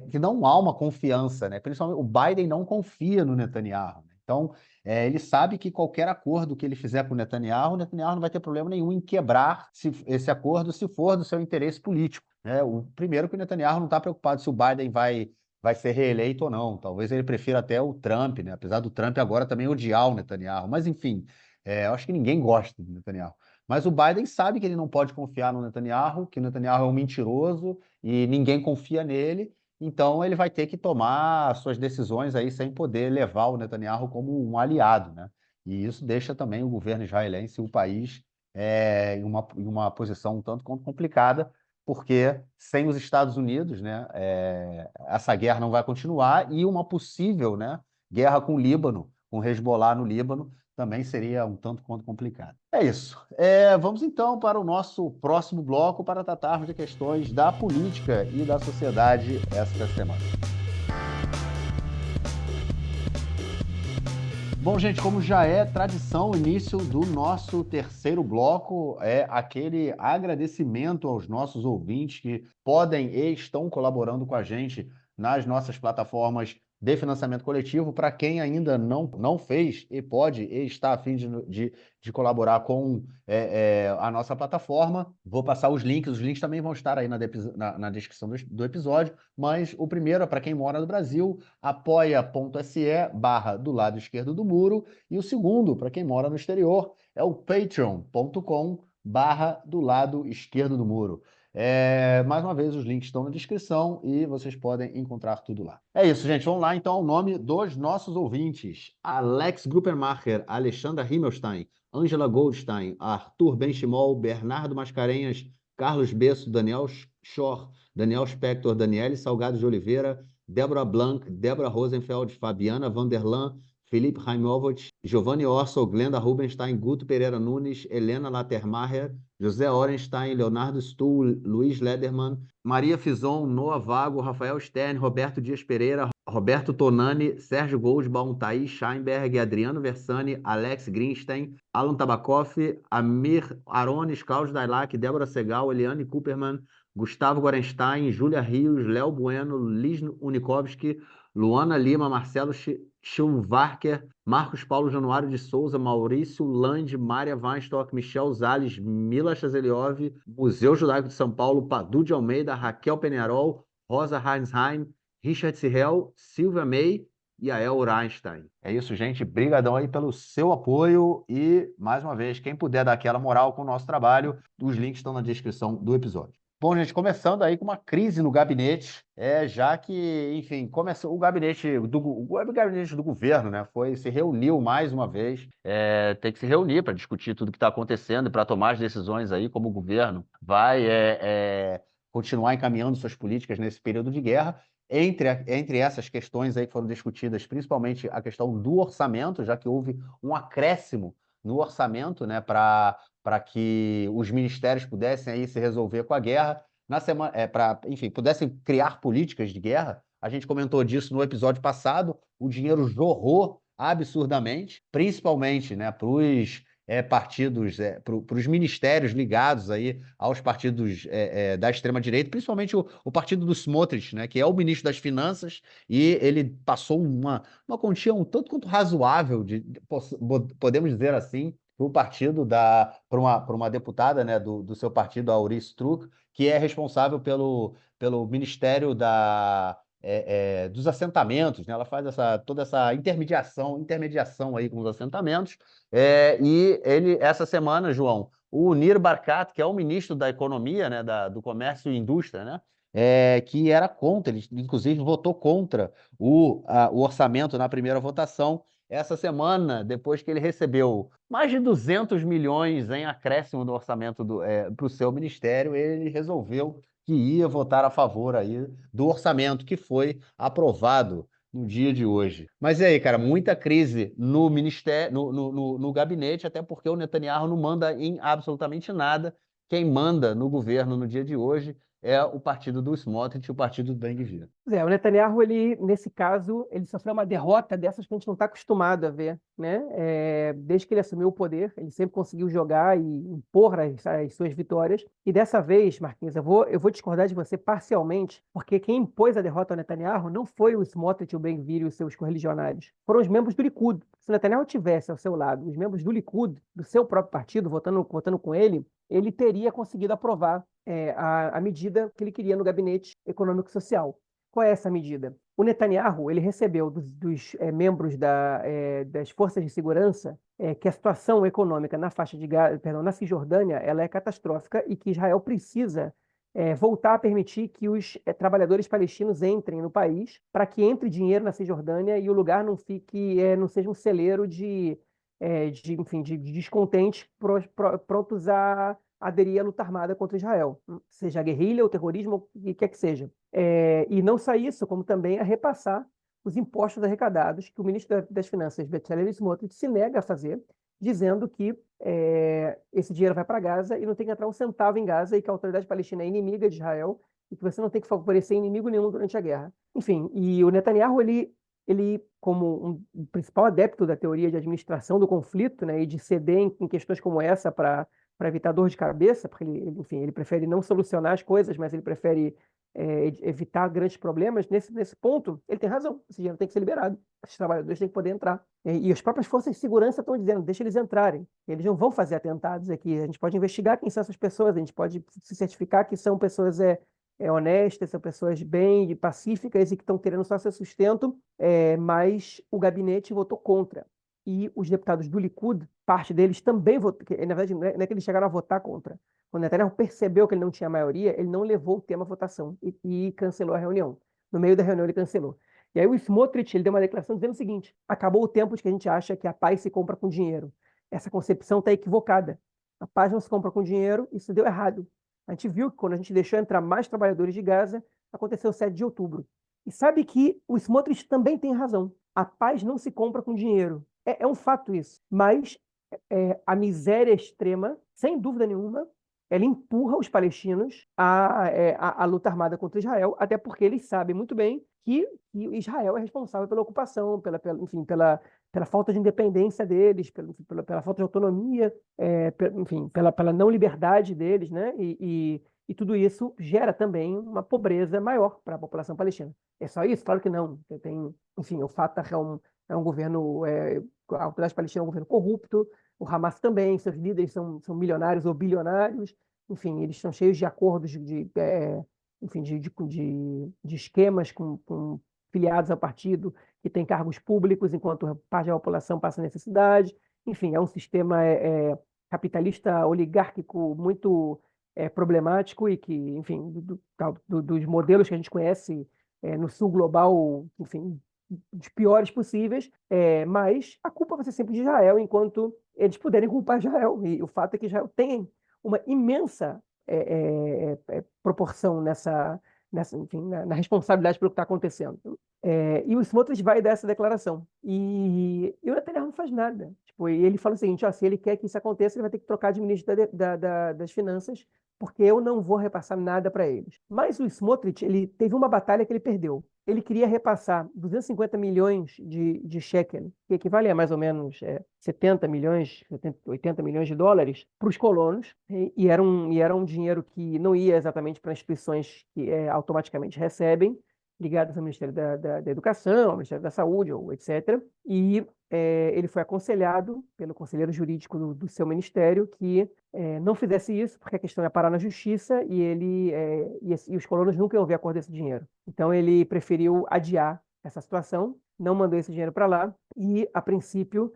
que não há uma confiança, né? Principalmente o Biden não confia no Netanyahu, né? Então, ele sabe que qualquer acordo que ele fizer com o Netanyahu não vai ter problema nenhum em quebrar esse acordo se for do seu interesse político, né? O primeiro que o Netanyahu não está preocupado se o Biden vai ser reeleito ou não. Talvez ele prefira até o Trump, né? Apesar do Trump agora também odiar o Netanyahu. Mas, enfim, eu acho que ninguém gosta do Netanyahu. Mas o Biden sabe que ele não pode confiar no Netanyahu, que o Netanyahu é um mentiroso e ninguém confia nele. Então ele vai ter que tomar suas decisões aí sem poder levar o Netanyahu como um aliado, né? E isso deixa também o governo israelense, o país, em uma posição um tanto quanto complicada, porque sem os Estados Unidos, né, essa guerra não vai continuar e uma possível, né, guerra com o Líbano, com Hezbollah no Líbano, também seria um tanto quanto complicado. É isso. Vamos então para o nosso próximo bloco para tratarmos de questões da política e da sociedade esta semana. Bom, gente, como já é tradição, o início do nosso terceiro bloco é aquele agradecimento aos nossos ouvintes que podem e estão colaborando com a gente nas nossas plataformas de financiamento coletivo. Para quem ainda não fez e pode e está a fim de colaborar com a nossa plataforma, vou passar os links também vão estar aí na descrição do episódio, mas o primeiro é para quem mora no Brasil, apoia.se do lado esquerdo do muro, e o segundo, para quem mora no exterior, é o patreon.com do lado esquerdo do muro. Mais uma vez, os links estão na descrição e vocês podem encontrar tudo lá. É isso, gente. Vamos lá, então, o nome dos nossos ouvintes: Alex Gruppenmacher, Alexandra Himmelstein, Angela Goldstein, Arthur Benchimol, Bernardo Mascarenhas, Carlos Besso, Daniel Schor, Daniel Spector, Daniele Salgado de Oliveira, Débora Blanc, Débora Rosenfeld, Fabiana Vanderlan, Felipe Raimovich, Giovanni Orso, Glenda Rubenstein, Guto Pereira Nunes, Helena Latermacher, José Orenstein, Leonardo Stuhl, Luiz Lederman, Maria Fison, Noah Vago, Rafael Stern, Roberto Dias Pereira, Roberto Tonani, Sérgio Goldbaum, Thaís Scheinberg, Adriano Versani, Alex Greenstein, Alan Tabakoff, Amir Arones, Cláudio Dailac, Débora Segal, Eliane Cooperman, Gustavo Gorenstein, Júlia Rios, Léo Bueno, Liz Unikovski, Luana Lima, Marcelo Schumvarker, Marcos Paulo Januário de Souza, Maurício Lande, Mária Weinstock, Michel Zales, Mila Chazeliov, Museu Judaico de São Paulo, Padu de Almeida, Raquel Penharol, Rosa Heinsheim, Richard Cirrell, Silvia May e a El Einstein. É isso, gente. Brigadão aí pelo seu apoio e, mais uma vez, quem puder dar aquela moral com o nosso trabalho, os links estão na descrição do episódio. Bom, gente, começando aí com uma crise no gabinete, já que, enfim, começou o gabinete do governo, né, se reuniu mais uma vez, tem que se reunir para discutir tudo que está acontecendo e para tomar as decisões aí, como o governo vai continuar encaminhando suas políticas nesse período de guerra. Entre essas questões aí que foram discutidas, principalmente a questão do orçamento, já que houve um acréscimo no orçamento, né, para que os ministérios pudessem aí se resolver com a guerra, enfim, pudessem criar políticas de guerra. A gente comentou disso no episódio passado, o dinheiro jorrou absurdamente, principalmente, né, para os partidos, para os ministérios ligados aí aos partidos da extrema-direita, principalmente o partido do Smotrich, né, que é o ministro das Finanças, e ele passou uma quantia um tanto quanto razoável, podemos dizer assim, para o partido para uma deputada, né, do seu partido, a Auri Struk, que é responsável pelo Ministério dos assentamentos, né? Ela faz toda essa intermediação aí com os assentamentos. E essa semana, João, o Nir Barkat, que é o ministro da Economia, né, do Comércio e Indústria, né, que era contra, ele inclusive votou contra o orçamento na primeira votação. Essa semana, depois que ele recebeu mais de 200 milhões em acréscimo do orçamento para o seu ministério, ele resolveu que ia votar a favor aí do orçamento que foi aprovado no dia de hoje. Mas e aí, cara, muita crise no ministério, no gabinete, até porque o Netanyahu não manda em absolutamente nada. Quem manda no governo no dia de hoje é o partido do Smotrich e o partido do Ben-Gvir. O Netanyahu, ele, nesse caso, ele sofreu uma derrota dessas que a gente não está acostumado a ver, né? Desde que ele assumiu o poder, ele sempre conseguiu jogar e impor as suas vitórias. E dessa vez, Marquinhos, eu vou discordar de você parcialmente, porque quem impôs a derrota ao Netanyahu não foi o Smotrich, o Ben-Gvir e os seus correligionários. Foram os membros do Likud. Se o Netanyahu tivesse ao seu lado os membros do Likud, do seu próprio partido, votando com ele teria conseguido aprovar a medida que ele queria no gabinete econômico e social. Qual é essa medida? O Netanyahu ele recebeu dos membros das forças de segurança que a situação econômica na faixa de Gaza, perdão, na Cisjordânia, ela é catastrófica e que Israel precisa voltar a permitir que os trabalhadores palestinos entrem no país para que entre dinheiro na Cisjordânia e o lugar não seja um celeiro enfim, de descontentes prontos a aderir à luta armada contra Israel, seja a guerrilha, o terrorismo, o que quer que seja. E não só isso, como também a repassar os impostos arrecadados que o ministro das Finanças, Bezalel Smotrich, se nega a fazer, dizendo que esse dinheiro vai para Gaza e não tem que entrar um centavo em Gaza e que a autoridade palestina é inimiga de Israel e que você não tem que favorecer inimigo nenhum durante a guerra. Enfim, e o Netanyahu, ele como um principal adepto da teoria de administração do conflito, né, e de ceder em questões como essa para evitar dor de cabeça, porque enfim, ele prefere não solucionar as coisas, mas ele prefere evitar grandes problemas. Nesse ponto, ele tem razão. Esse dinheiro tem que ser liberado. Os trabalhadores têm que poder entrar. E as próprias forças de segurança estão dizendo, deixa eles entrarem. Eles não vão fazer atentados aqui. A gente pode investigar quem são essas pessoas, a gente pode se certificar que são pessoas honestas, são pessoas bem pacíficas e que estão querendo só seu sustento, mas o gabinete votou contra. E os deputados do Likud, parte deles também votou, na verdade não é que eles chegaram a votar contra. Quando Netanyahu percebeu que ele não tinha maioria, ele não levou o tema à votação e cancelou a reunião. No meio da reunião ele cancelou. E aí o Smotrich ele deu uma declaração dizendo o seguinte: acabou o tempo de que a gente acha que a paz se compra com dinheiro. Essa concepção está equivocada. A paz não se compra com dinheiro, isso deu errado. A gente viu que quando a gente deixou entrar mais trabalhadores de Gaza, aconteceu o 7 de outubro. E sabe que o Smotrich também tem razão. A paz não se compra com dinheiro. É um fato isso. Mas a miséria extrema, sem dúvida nenhuma, ela empurra os palestinos à luta armada contra Israel, até porque eles sabem muito bem que Israel é responsável pela ocupação, enfim, pela falta de independência deles, pela falta de autonomia, enfim, pela não liberdade deles, né? E tudo isso gera também uma pobreza maior para a população palestina. É só isso? Claro que não. Enfim, o Fatah é um governo, a autoridade palestina é um governo corrupto, o Hamas também, seus líderes são milionários ou bilionários, enfim, eles estão cheios de acordos enfim, de esquemas com filiados ao partido que tem cargos públicos, enquanto parte da população passa necessidade. Enfim, é um sistema capitalista oligárquico muito problemático e que, enfim, dos modelos que a gente conhece no sul global, enfim, dos piores possíveis, mas a culpa vai ser sempre de Israel, enquanto eles puderem culpar Israel. E o fato é que Israel tem uma imensa proporção enfim, na responsabilidade pelo que está acontecendo. E o Smotrich vai dar essa declaração. E o Netanyahu não faz nada. Tipo, e ele fala o seguinte: ó, se ele quer que isso aconteça, ele vai ter que trocar de ministro das Finanças, porque eu não vou repassar nada para eles. Mas o Smotrich, ele teve uma batalha que ele perdeu. Ele queria repassar 250 milhões de shekel, que equivale a mais ou menos 70 milhões, 80 milhões de dólares, para os colonos, e era um dinheiro que não ia exatamente para instituições que automaticamente recebem, ligadas ao Ministério da Educação, ao Ministério da Saúde, ou etc. E ele foi aconselhado pelo conselheiro jurídico do seu ministério que não fizesse isso, porque a questão ia parar na justiça e os colonos nunca iam ver a cor desse dinheiro. Então ele preferiu adiar essa situação, não mandou esse dinheiro para lá e, a princípio,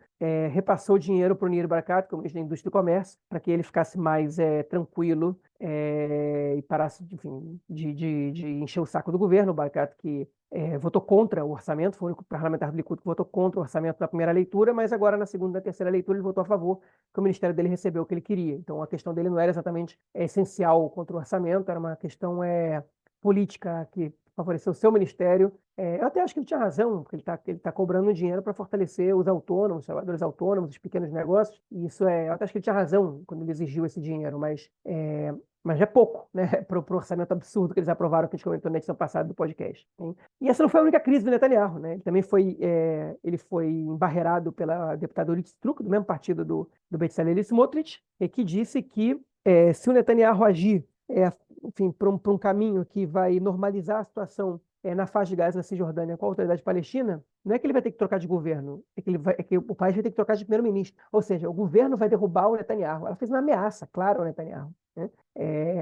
repassou o dinheiro para o Nir Barkat, que é o ministro da Indústria e Comércio, para que ele ficasse mais tranquilo e parasse, enfim, de encher o saco do governo. O Barkat que votou contra o orçamento, foi o único parlamentar do Likud que votou contra o orçamento na primeira leitura, mas agora na segunda e na terceira leitura ele votou a favor, que o ministério dele recebeu o que ele queria. Então a questão dele não era exatamente essencial contra o orçamento, era uma questão política que favoreceu o seu ministério. Eu até acho que ele tinha razão, porque ele tá cobrando dinheiro para fortalecer os autônomos, os trabalhadores autônomos, os pequenos negócios, e eu até acho que ele tinha razão quando ele exigiu esse dinheiro, mas é pouco, né, para o orçamento absurdo que eles aprovaram, que a gente comentou na edição passada do podcast. Hein? E essa não foi a única crise do Netanyahu, né? Ele também foi embarreirado pela deputada Orit Struk, do mesmo partido do Bezalel Smotrich, que disse que se o Netanyahu agir enfim, para um caminho que vai normalizar a situação na faixa de Gaza, na Cisjordânia, com a autoridade palestina, não é que ele vai ter que trocar de governo, é que o país vai ter que trocar de primeiro-ministro. Ou seja, o governo vai derrubar o Netanyahu. Ela fez uma ameaça, claro, ao Netanyahu. Né?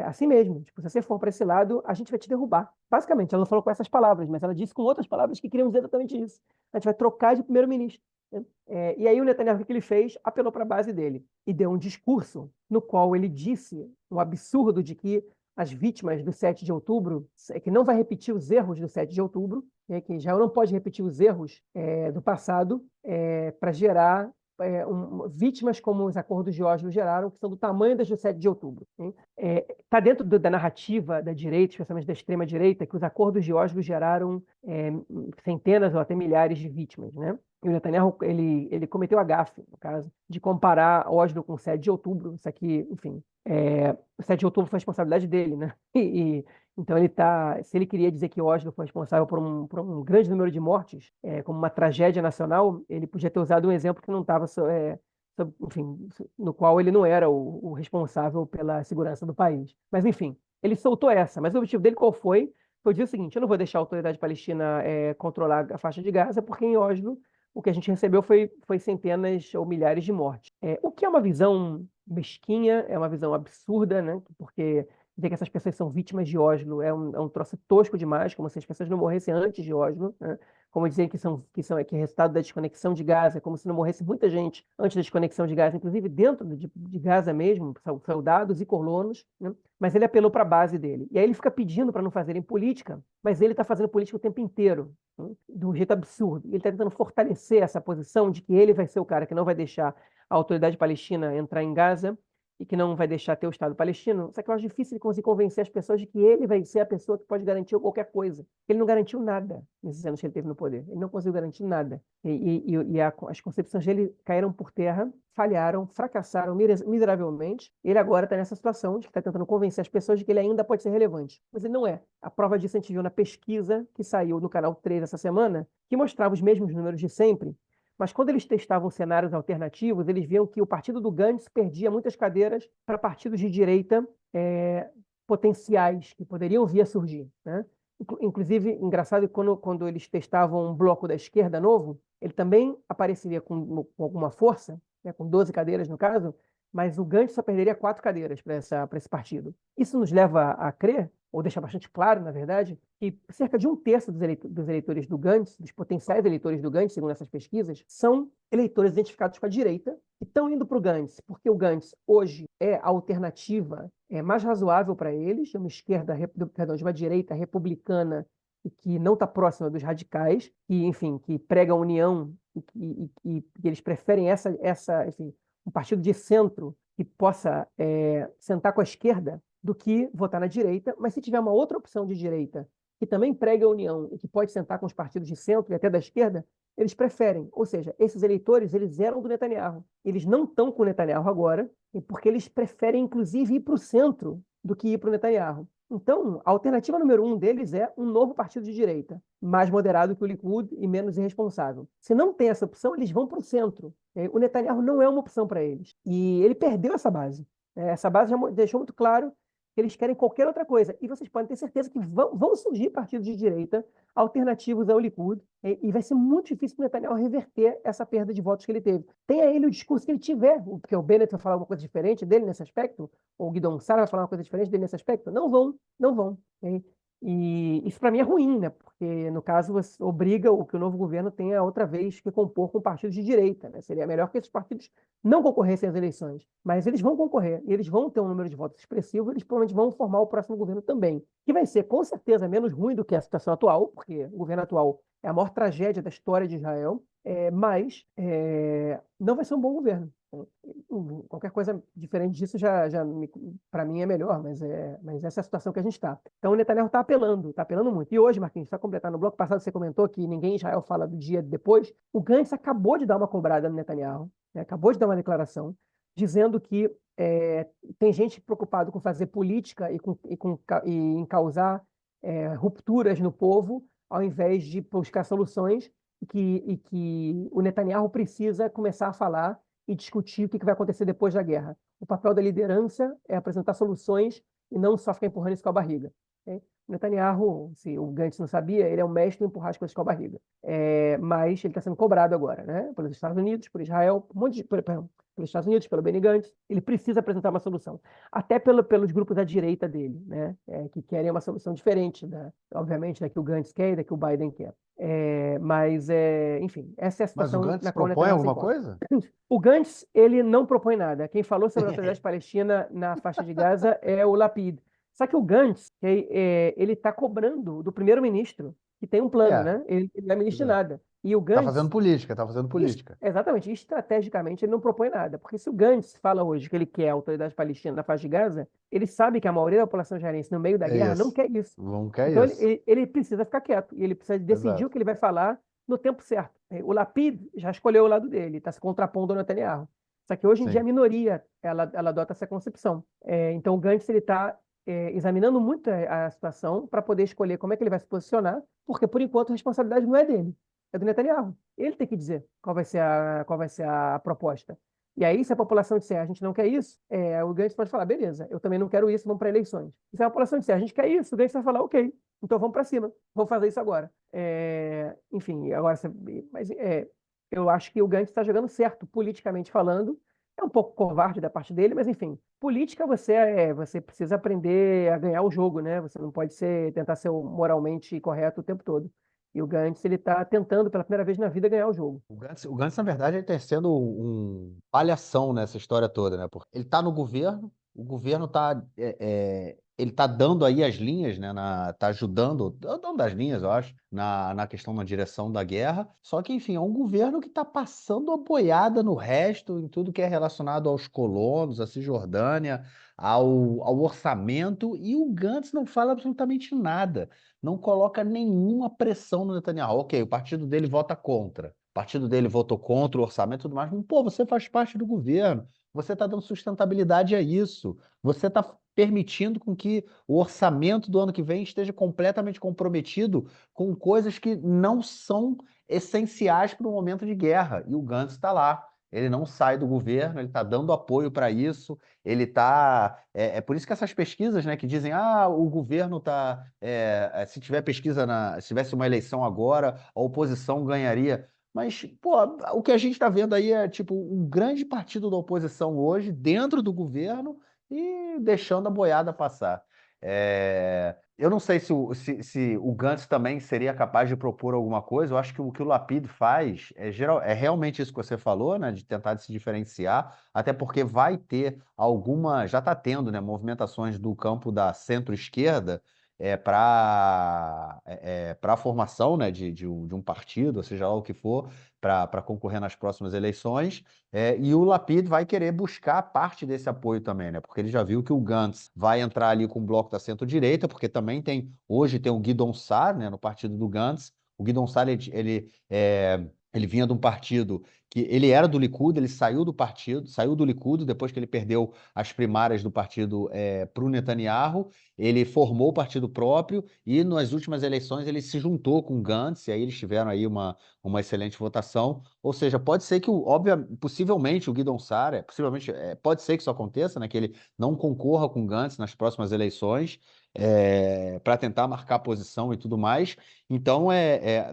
Assim mesmo, tipo, se você for para esse lado, a gente vai te derrubar. Basicamente, ela não falou com essas palavras, mas ela disse com outras palavras que queriam dizer exatamente isso. A gente vai trocar de primeiro-ministro. Né? E aí o Netanyahu, o que ele fez? Apelou para a base dele e deu um discurso no qual ele disse o absurdo de que as vítimas do 7 de outubro, que não vai repetir os erros do 7 de outubro, que Israel não pode repetir os erros do passado para gerar vítimas como os acordos de Oslo geraram, que são do tamanho das do 7 de outubro. Está dentro da narrativa da direita, especialmente da extrema-direita, que os acordos de Oslo geraram centenas ou até milhares de vítimas, né? E o Netanyahu, ele cometeu a gafe, no caso, de comparar Oslo com o 7 de outubro. Isso aqui, enfim, o 7 de outubro foi a responsabilidade dele, né? Então se ele queria dizer que Oslo foi responsável por um grande número de mortes, como uma tragédia nacional, ele podia ter usado um exemplo que não estava, enfim, no qual ele não era o responsável pela segurança do país. Mas, enfim, ele soltou essa. Mas o objetivo dele qual foi? Foi dizer o seguinte: eu não vou deixar a autoridade palestina controlar a faixa de Gaza, porque em Oslo o que a gente recebeu foi centenas ou milhares de mortes. O que é uma visão mesquinha, é uma visão absurda, né? Porque dizer que essas pessoas são vítimas de Oslo é um troço tosco demais, como se as pessoas não morressem antes de Oslo, né? Como dizer que é resultado da desconexão de Gaza, como se não morresse muita gente antes da desconexão de Gaza, inclusive dentro de Gaza mesmo, soldados e colonos, né? Mas ele apelou para a base dele. E aí ele fica pedindo para não fazerem política, mas ele está fazendo política o tempo inteiro, né? De um jeito absurdo. Ele está tentando fortalecer essa posição de que ele vai ser o cara que não vai deixar a autoridade palestina entrar em Gaza e que não vai deixar ter o Estado palestino. Só que eu acho difícil ele conseguir convencer as pessoas de que ele vai ser a pessoa que pode garantir qualquer coisa. Ele não garantiu nada nesses anos que ele teve no poder. Ele não conseguiu garantir nada. As concepções dele caíram por terra, falharam, fracassaram miseravelmente. Ele agora está nessa situação de que está tentando convencer as pessoas de que ele ainda pode ser relevante. Mas ele não é. A prova disso a gente viu na pesquisa que saiu no Canal 3 essa semana, que mostrava os mesmos números de sempre. Mas quando eles testavam cenários alternativos, eles viam que o partido do Gantz perdia muitas cadeiras para partidos de direita potenciais que poderiam vir a surgir, né? Inclusive, engraçado, quando eles testavam um bloco da esquerda novo, ele também apareceria com alguma força, né, com 12 cadeiras no caso, mas o Gantz só perderia 4 cadeiras para esse partido. Isso nos leva a crer ou deixa bastante claro, na verdade, que cerca de um terço dos eleitores do Gantz, dos potenciais eleitores do Gantz, segundo essas pesquisas, são eleitores identificados com a direita que estão indo para o Gantz, porque o Gantz hoje é a alternativa mais razoável para eles, de uma esquerda, perdão, de uma direita republicana e que não está próxima dos radicais, que, enfim, que prega a união e eles preferem enfim, um partido de centro que possa sentar com a esquerda do que votar na direita, mas se tiver uma outra opção de direita que também prega a união e que pode sentar com os partidos de centro e até da esquerda, eles preferem. Ou seja, esses eleitores, eles eram do Netanyahu. Eles não estão com o Netanyahu agora, porque eles preferem, inclusive, ir para o centro do que ir para o Netanyahu. Então, a alternativa número 1 deles é um novo partido de direita, mais moderado que o Likud e menos irresponsável. Se não tem essa opção, eles vão para o centro. O Netanyahu não é uma opção para eles. E ele perdeu essa base. Essa base já deixou muito claro que eles querem qualquer outra coisa. E vocês podem ter certeza que vão surgir partidos de direita alternativos ao Likud, e vai ser muito difícil para o Netanyahu reverter essa perda de votos que ele teve. Tenha ele o discurso que ele tiver, porque o Bennett vai falar alguma coisa diferente dele nesse aspecto, ou o Guidon Sara vai falar uma coisa diferente dele nesse aspecto, não vão, não vão. E isso para mim é ruim, né? Porque, no caso, você obriga que o novo governo tenha outra vez que compor com partidos de direita, né? Seria melhor que esses partidos não concorressem às eleições. Mas eles vão concorrer, e eles vão ter um número de votos expressivo, eles provavelmente vão formar o próximo governo também, que vai ser, com certeza, menos ruim do que a situação atual, porque o governo atual é a maior tragédia da história de Israel, mas não vai ser um bom governo. Qualquer coisa diferente disso para mim é melhor, mas essa é a situação que a gente está. Então o Netanyahu está apelando muito. E hoje, Marquinhos, só completar, no bloco passado você comentou que ninguém em Israel fala do dia depois. O Gantz acabou de dar uma cobrada no Netanyahu, né? Acabou de dar uma declaração dizendo que tem gente preocupada com fazer política e em causar rupturas no povo, ao invés de buscar soluções, e que o Netanyahu precisa começar a falar e discutir o que vai acontecer depois da guerra. O papel da liderança é apresentar soluções e não só ficar empurrando isso com a barriga. Okay? O Netanyahu, se o Gantz não sabia, ele é um mestre em empurrar as coisas com a barriga. Mas ele está sendo cobrado agora, né? Pelos Estados Unidos, por Israel, pelos Estados Unidos, pelo Benny Gantz. Ele precisa apresentar uma solução. Até pelos grupos da direita dele, né? Que querem uma solução diferente, obviamente, da que o Gantz quer e da que o Biden quer. Enfim, essa é a Mas o situação Gantz na qual o propõe Netanyahu se alguma encontra. coisa? O Gantz, ele não propõe nada. Quem falou sobre a autoridade palestina na faixa de Gaza é o Lapid. Só que o Gantz, ele está cobrando do primeiro-ministro, que tem um plano, É, né? Ele não é pois ministro de é. nada. E o Gantz, Tá fazendo política. exatamente, estrategicamente, ele não propõe nada. Porque se o Gantz fala hoje que ele quer a autoridade palestina na faixa de Gaza, ele sabe que a maioria da população israelense, no meio da É guerra, não isso. quer isso. Não quer Então, isso. ele precisa ficar quieto. E ele precisa decidir o Exato. que ele vai falar no tempo certo. O Lapid já escolheu o lado dele, está se contrapondo ao Netanyahu. Só que hoje em dia a Sim. minoria ela adota essa concepção. Então o Gantz ele está examinando muito a situação para poder escolher como é que ele vai se posicionar, porque por enquanto a responsabilidade não é dele, é do Netanyahu. Ele tem que dizer qual vai ser a proposta. E aí, se a população disser a gente não quer isso, o Gantz pode falar, beleza, eu também não quero isso, vamos para eleições. E se a população disser a gente quer isso, o Gantz vai falar, ok, então vamos para cima, vamos fazer isso agora. Enfim, agora, mas eu acho que o Gantz está jogando certo, politicamente falando. É um pouco covarde da parte dele, mas enfim, política você precisa aprender a ganhar o jogo, né? Você não pode tentar ser moralmente correto o tempo todo. E o Gantz, ele está tentando pela primeira vez na vida ganhar o jogo. O Gantz, na verdade, ele está sendo um palhação nessa história toda, né? Porque ele está no governo, o governo ele está dando aí as linhas, né? Tá ajudando, dando as linhas, eu acho, na questão, na direção da guerra. Só que, enfim, é um governo que está passando a boiada no resto, em tudo que é relacionado aos colonos, à Cisjordânia, ao orçamento, e o Gantz não fala absolutamente nada. Não coloca nenhuma pressão no Netanyahu. Ok, o partido dele vota contra. O partido dele votou contra o orçamento e tudo mais. Mas, pô, você faz parte do governo. Você está dando sustentabilidade a isso. Você está permitindo com que o orçamento do ano que vem esteja completamente comprometido com coisas que não são essenciais para o momento de guerra. E o Gantz está lá. Ele não sai do governo, ele está dando apoio para isso. Ele está. Por isso que essas pesquisas, né, que dizem, o governo está. Se tiver pesquisa se tivesse uma eleição agora, a oposição ganharia. Mas, pô, o que a gente está vendo aí é tipo um grande partido da oposição hoje dentro do governo e deixando a boiada passar. Eu não sei se o Gantz também seria capaz de propor alguma coisa. Eu acho que o que o Lapid faz é realmente isso que você falou, né? De tentar se diferenciar, até porque vai ter alguma, já está tendo, né, movimentações do campo da centro-esquerda para a formação, né, de um partido, ou seja lá o que for, para concorrer nas próximas eleições. E o Lapid vai querer buscar parte desse apoio também, né? Porque ele já viu que o Gantz vai entrar ali com o bloco da centro-direita, porque também hoje tem o Guidon Sar, né, no partido do Gantz. O Guidon Sar, ele vinha de um partido que ele era do Likud, ele saiu do partido, saiu do Likud depois que ele perdeu as primárias do partido para o Netanyahu. Ele formou o partido próprio e nas últimas eleições ele se juntou com o Gantz, e aí eles tiveram aí uma excelente votação. Ou seja, pode ser que, possivelmente, o Guidon Sar, pode ser que isso aconteça, né, que ele não concorra com o Gantz nas próximas eleições, para tentar marcar posição e tudo mais. Então,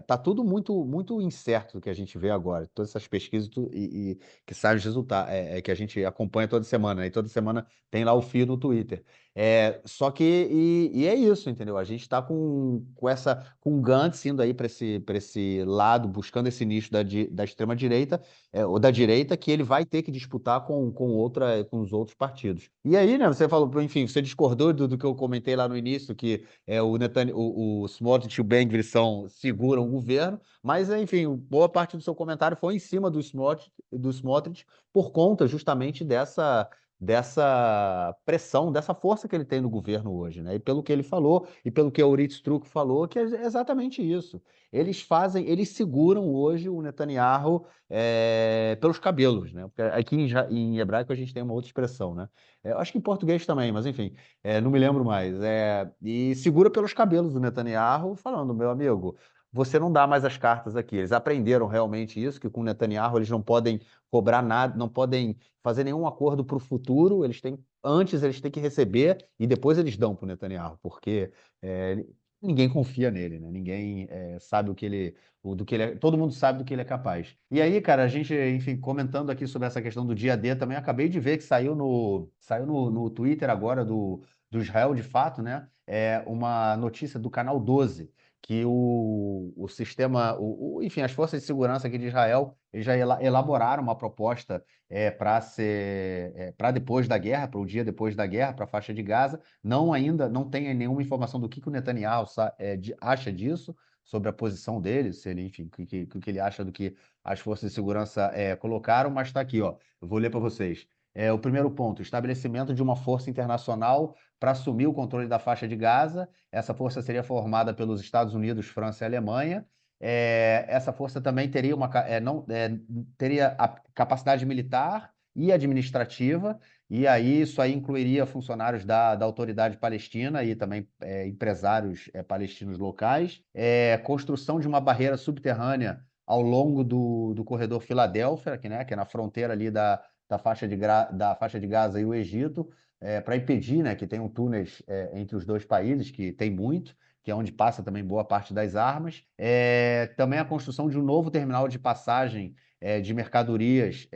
tá tudo muito, muito incerto do que a gente vê agora. Todas essas pesquisas e que saem os resultados, que a gente acompanha toda semana, né? E toda semana tem lá o feed no Twitter. Só que, e é isso, entendeu? A gente está com o Gantz indo aí para esse lado, buscando esse nicho da extrema-direita, ou da direita, que ele vai ter que disputar com os outros partidos. E aí, né, você falou, enfim, você discordou do que eu comentei lá no início, que o Smotrich e o Ben-Gvir seguram o governo, mas, enfim, boa parte do seu comentário foi em cima do Smotrich por conta justamente dessa pressão, dessa força que ele tem no governo hoje, né? E pelo que ele falou, e pelo que a Orit Struk falou, que é exatamente isso. Eles seguram hoje o Netanyahu pelos cabelos, né? Porque aqui em hebraico a gente tem uma outra expressão, né? Eu acho que em português também, mas enfim, não me lembro mais. E segura pelos cabelos o Netanyahu, falando, meu amigo, você não dá mais as cartas aqui. Eles aprenderam realmente isso, que com o Netanyahu eles não podem cobrar nada, não podem fazer nenhum acordo para o futuro. Antes eles têm que receber e depois eles dão para o Netanyahu, porque ninguém confia nele, né? Ninguém sabe do que ele todo mundo sabe do que ele é capaz. E aí, cara, a gente, enfim, comentando aqui sobre essa questão do dia D, também acabei de ver que saiu no Twitter agora do Israel de Fato, né? Uma notícia do canal 12 que o sistema, enfim, as forças de segurança aqui de Israel, eles já elaboraram uma proposta para depois da guerra, para o dia depois da guerra, para a faixa de Gaza. Ainda não tem nenhuma informação do que o Netanyahu acha disso, sobre a posição dele, se ele, enfim, o que ele acha do que as forças de segurança colocaram, mas está aqui, ó. Eu vou ler para vocês. O primeiro ponto: estabelecimento de uma força internacional para assumir o controle da faixa de Gaza. Essa força seria formada pelos Estados Unidos, França e Alemanha. Essa força também teria teria a capacidade militar e administrativa, e aí isso aí incluiria funcionários da autoridade palestina e também empresários palestinos locais. Construção de uma barreira subterrânea ao longo do corredor Filadélfia, que é na fronteira ali da faixa de Gaza e o Egito, para impedir, né, que tenham túneis entre os dois países, que tem muito, que é onde passa também boa parte das armas. Também a construção de um novo terminal de passagem de mercadorias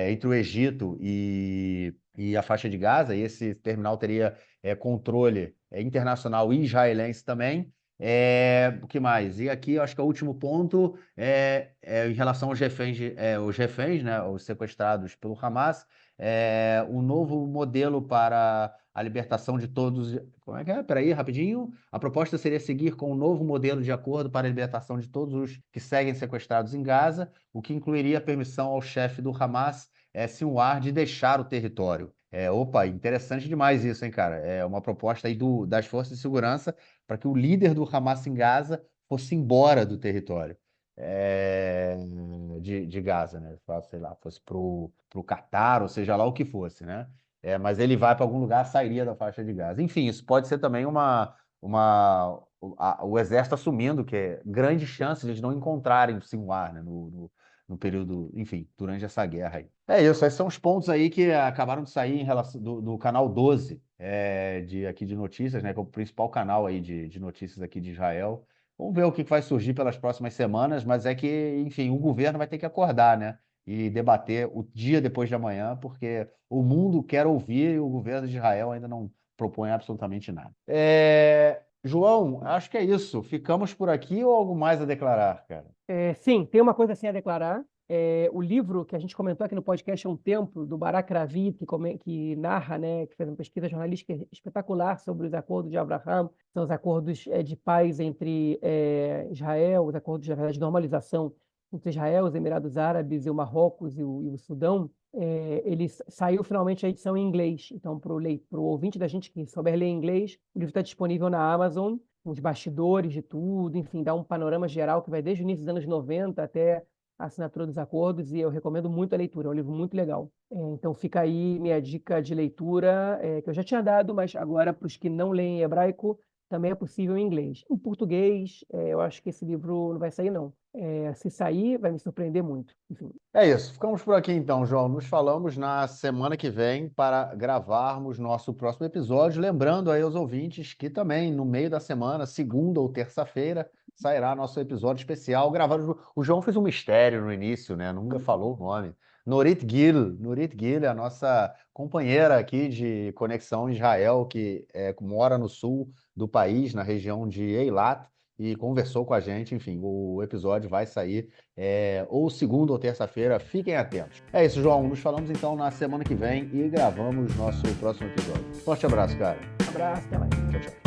entre o Egito e a faixa de Gaza, e esse terminal teria controle internacional e israelense também. O que mais? E aqui, eu acho que é o último ponto em relação aos reféns, né, os sequestrados pelo Hamas, um novo modelo para a libertação de todos. Como é que é? Peraí, rapidinho. A proposta seria seguir com um novo modelo de acordo para a libertação de todos os que seguem sequestrados em Gaza, o que incluiria a permissão ao chefe do Hamas, Sinwar, de deixar o território. Opa, interessante demais isso, hein, cara? É uma proposta aí das forças de segurança para que o líder do Hamas em Gaza fosse embora do território é, de Gaza, né? Sei lá, fosse pro Catar, ou seja lá o que fosse, né? Mas ele vai para algum lugar, sairia da faixa de Gaza. Enfim, isso pode ser também o exército assumindo que é grande chance de eles não encontrarem o Sinwar, né? No período, enfim, durante essa guerra aí. É isso, esses são os pontos aí que acabaram de sair em relação do canal 12 aqui de notícias, né? Que é o principal canal aí de notícias aqui de Israel. Vamos ver o que vai surgir pelas próximas semanas, mas é que, enfim, o governo vai ter que acordar, né? E debater o dia depois de amanhã, porque o mundo quer ouvir e o governo de Israel ainda não propõe absolutamente nada. João, acho que é isso. Ficamos por aqui ou algo mais a declarar, cara? Sim, tem uma coisa assim a declarar. O livro que a gente comentou aqui no podcast há um tempo, do Barak Ravid, que narra, né, que fez uma pesquisa jornalística espetacular sobre os acordos de Abraham, são os acordos de paz entre Israel, os acordos na verdade, de normalização entre Israel, os Emirados Árabes, e o Marrocos e o Sudão. Ele saiu finalmente a edição em inglês. Então, para o ouvinte da gente que souber ler inglês, o livro está disponível na Amazon, os bastidores de tudo, enfim, dá um panorama geral que vai desde o início dos anos 90 até a assinatura dos acordos, e eu recomendo muito a leitura, é um livro muito legal. Então fica aí minha dica de leitura, que eu já tinha dado, mas agora para os que não leem em hebraico, também é possível em inglês. Em português, eu acho que esse livro não vai sair, não. Se sair, vai me surpreender muito. Enfim. É isso. Ficamos por aqui então, João. Nos falamos na semana que vem para gravarmos nosso próximo episódio. Lembrando aí aos ouvintes que também no meio da semana, segunda ou terça-feira, sairá nosso episódio especial gravado. O João fez um mistério no início, né? Nunca falou o nome. Norit Gil. Norit Gil é a nossa companheira aqui de Conexão Israel, que mora no sul do país, na região de Eilat, e conversou com a gente. Enfim, o episódio vai sair ou segunda ou terça-feira, fiquem atentos. É isso, João. Nos falamos então na semana que vem e gravamos nosso próximo episódio. Forte abraço, cara. Um abraço, até mais. Tchau, tchau.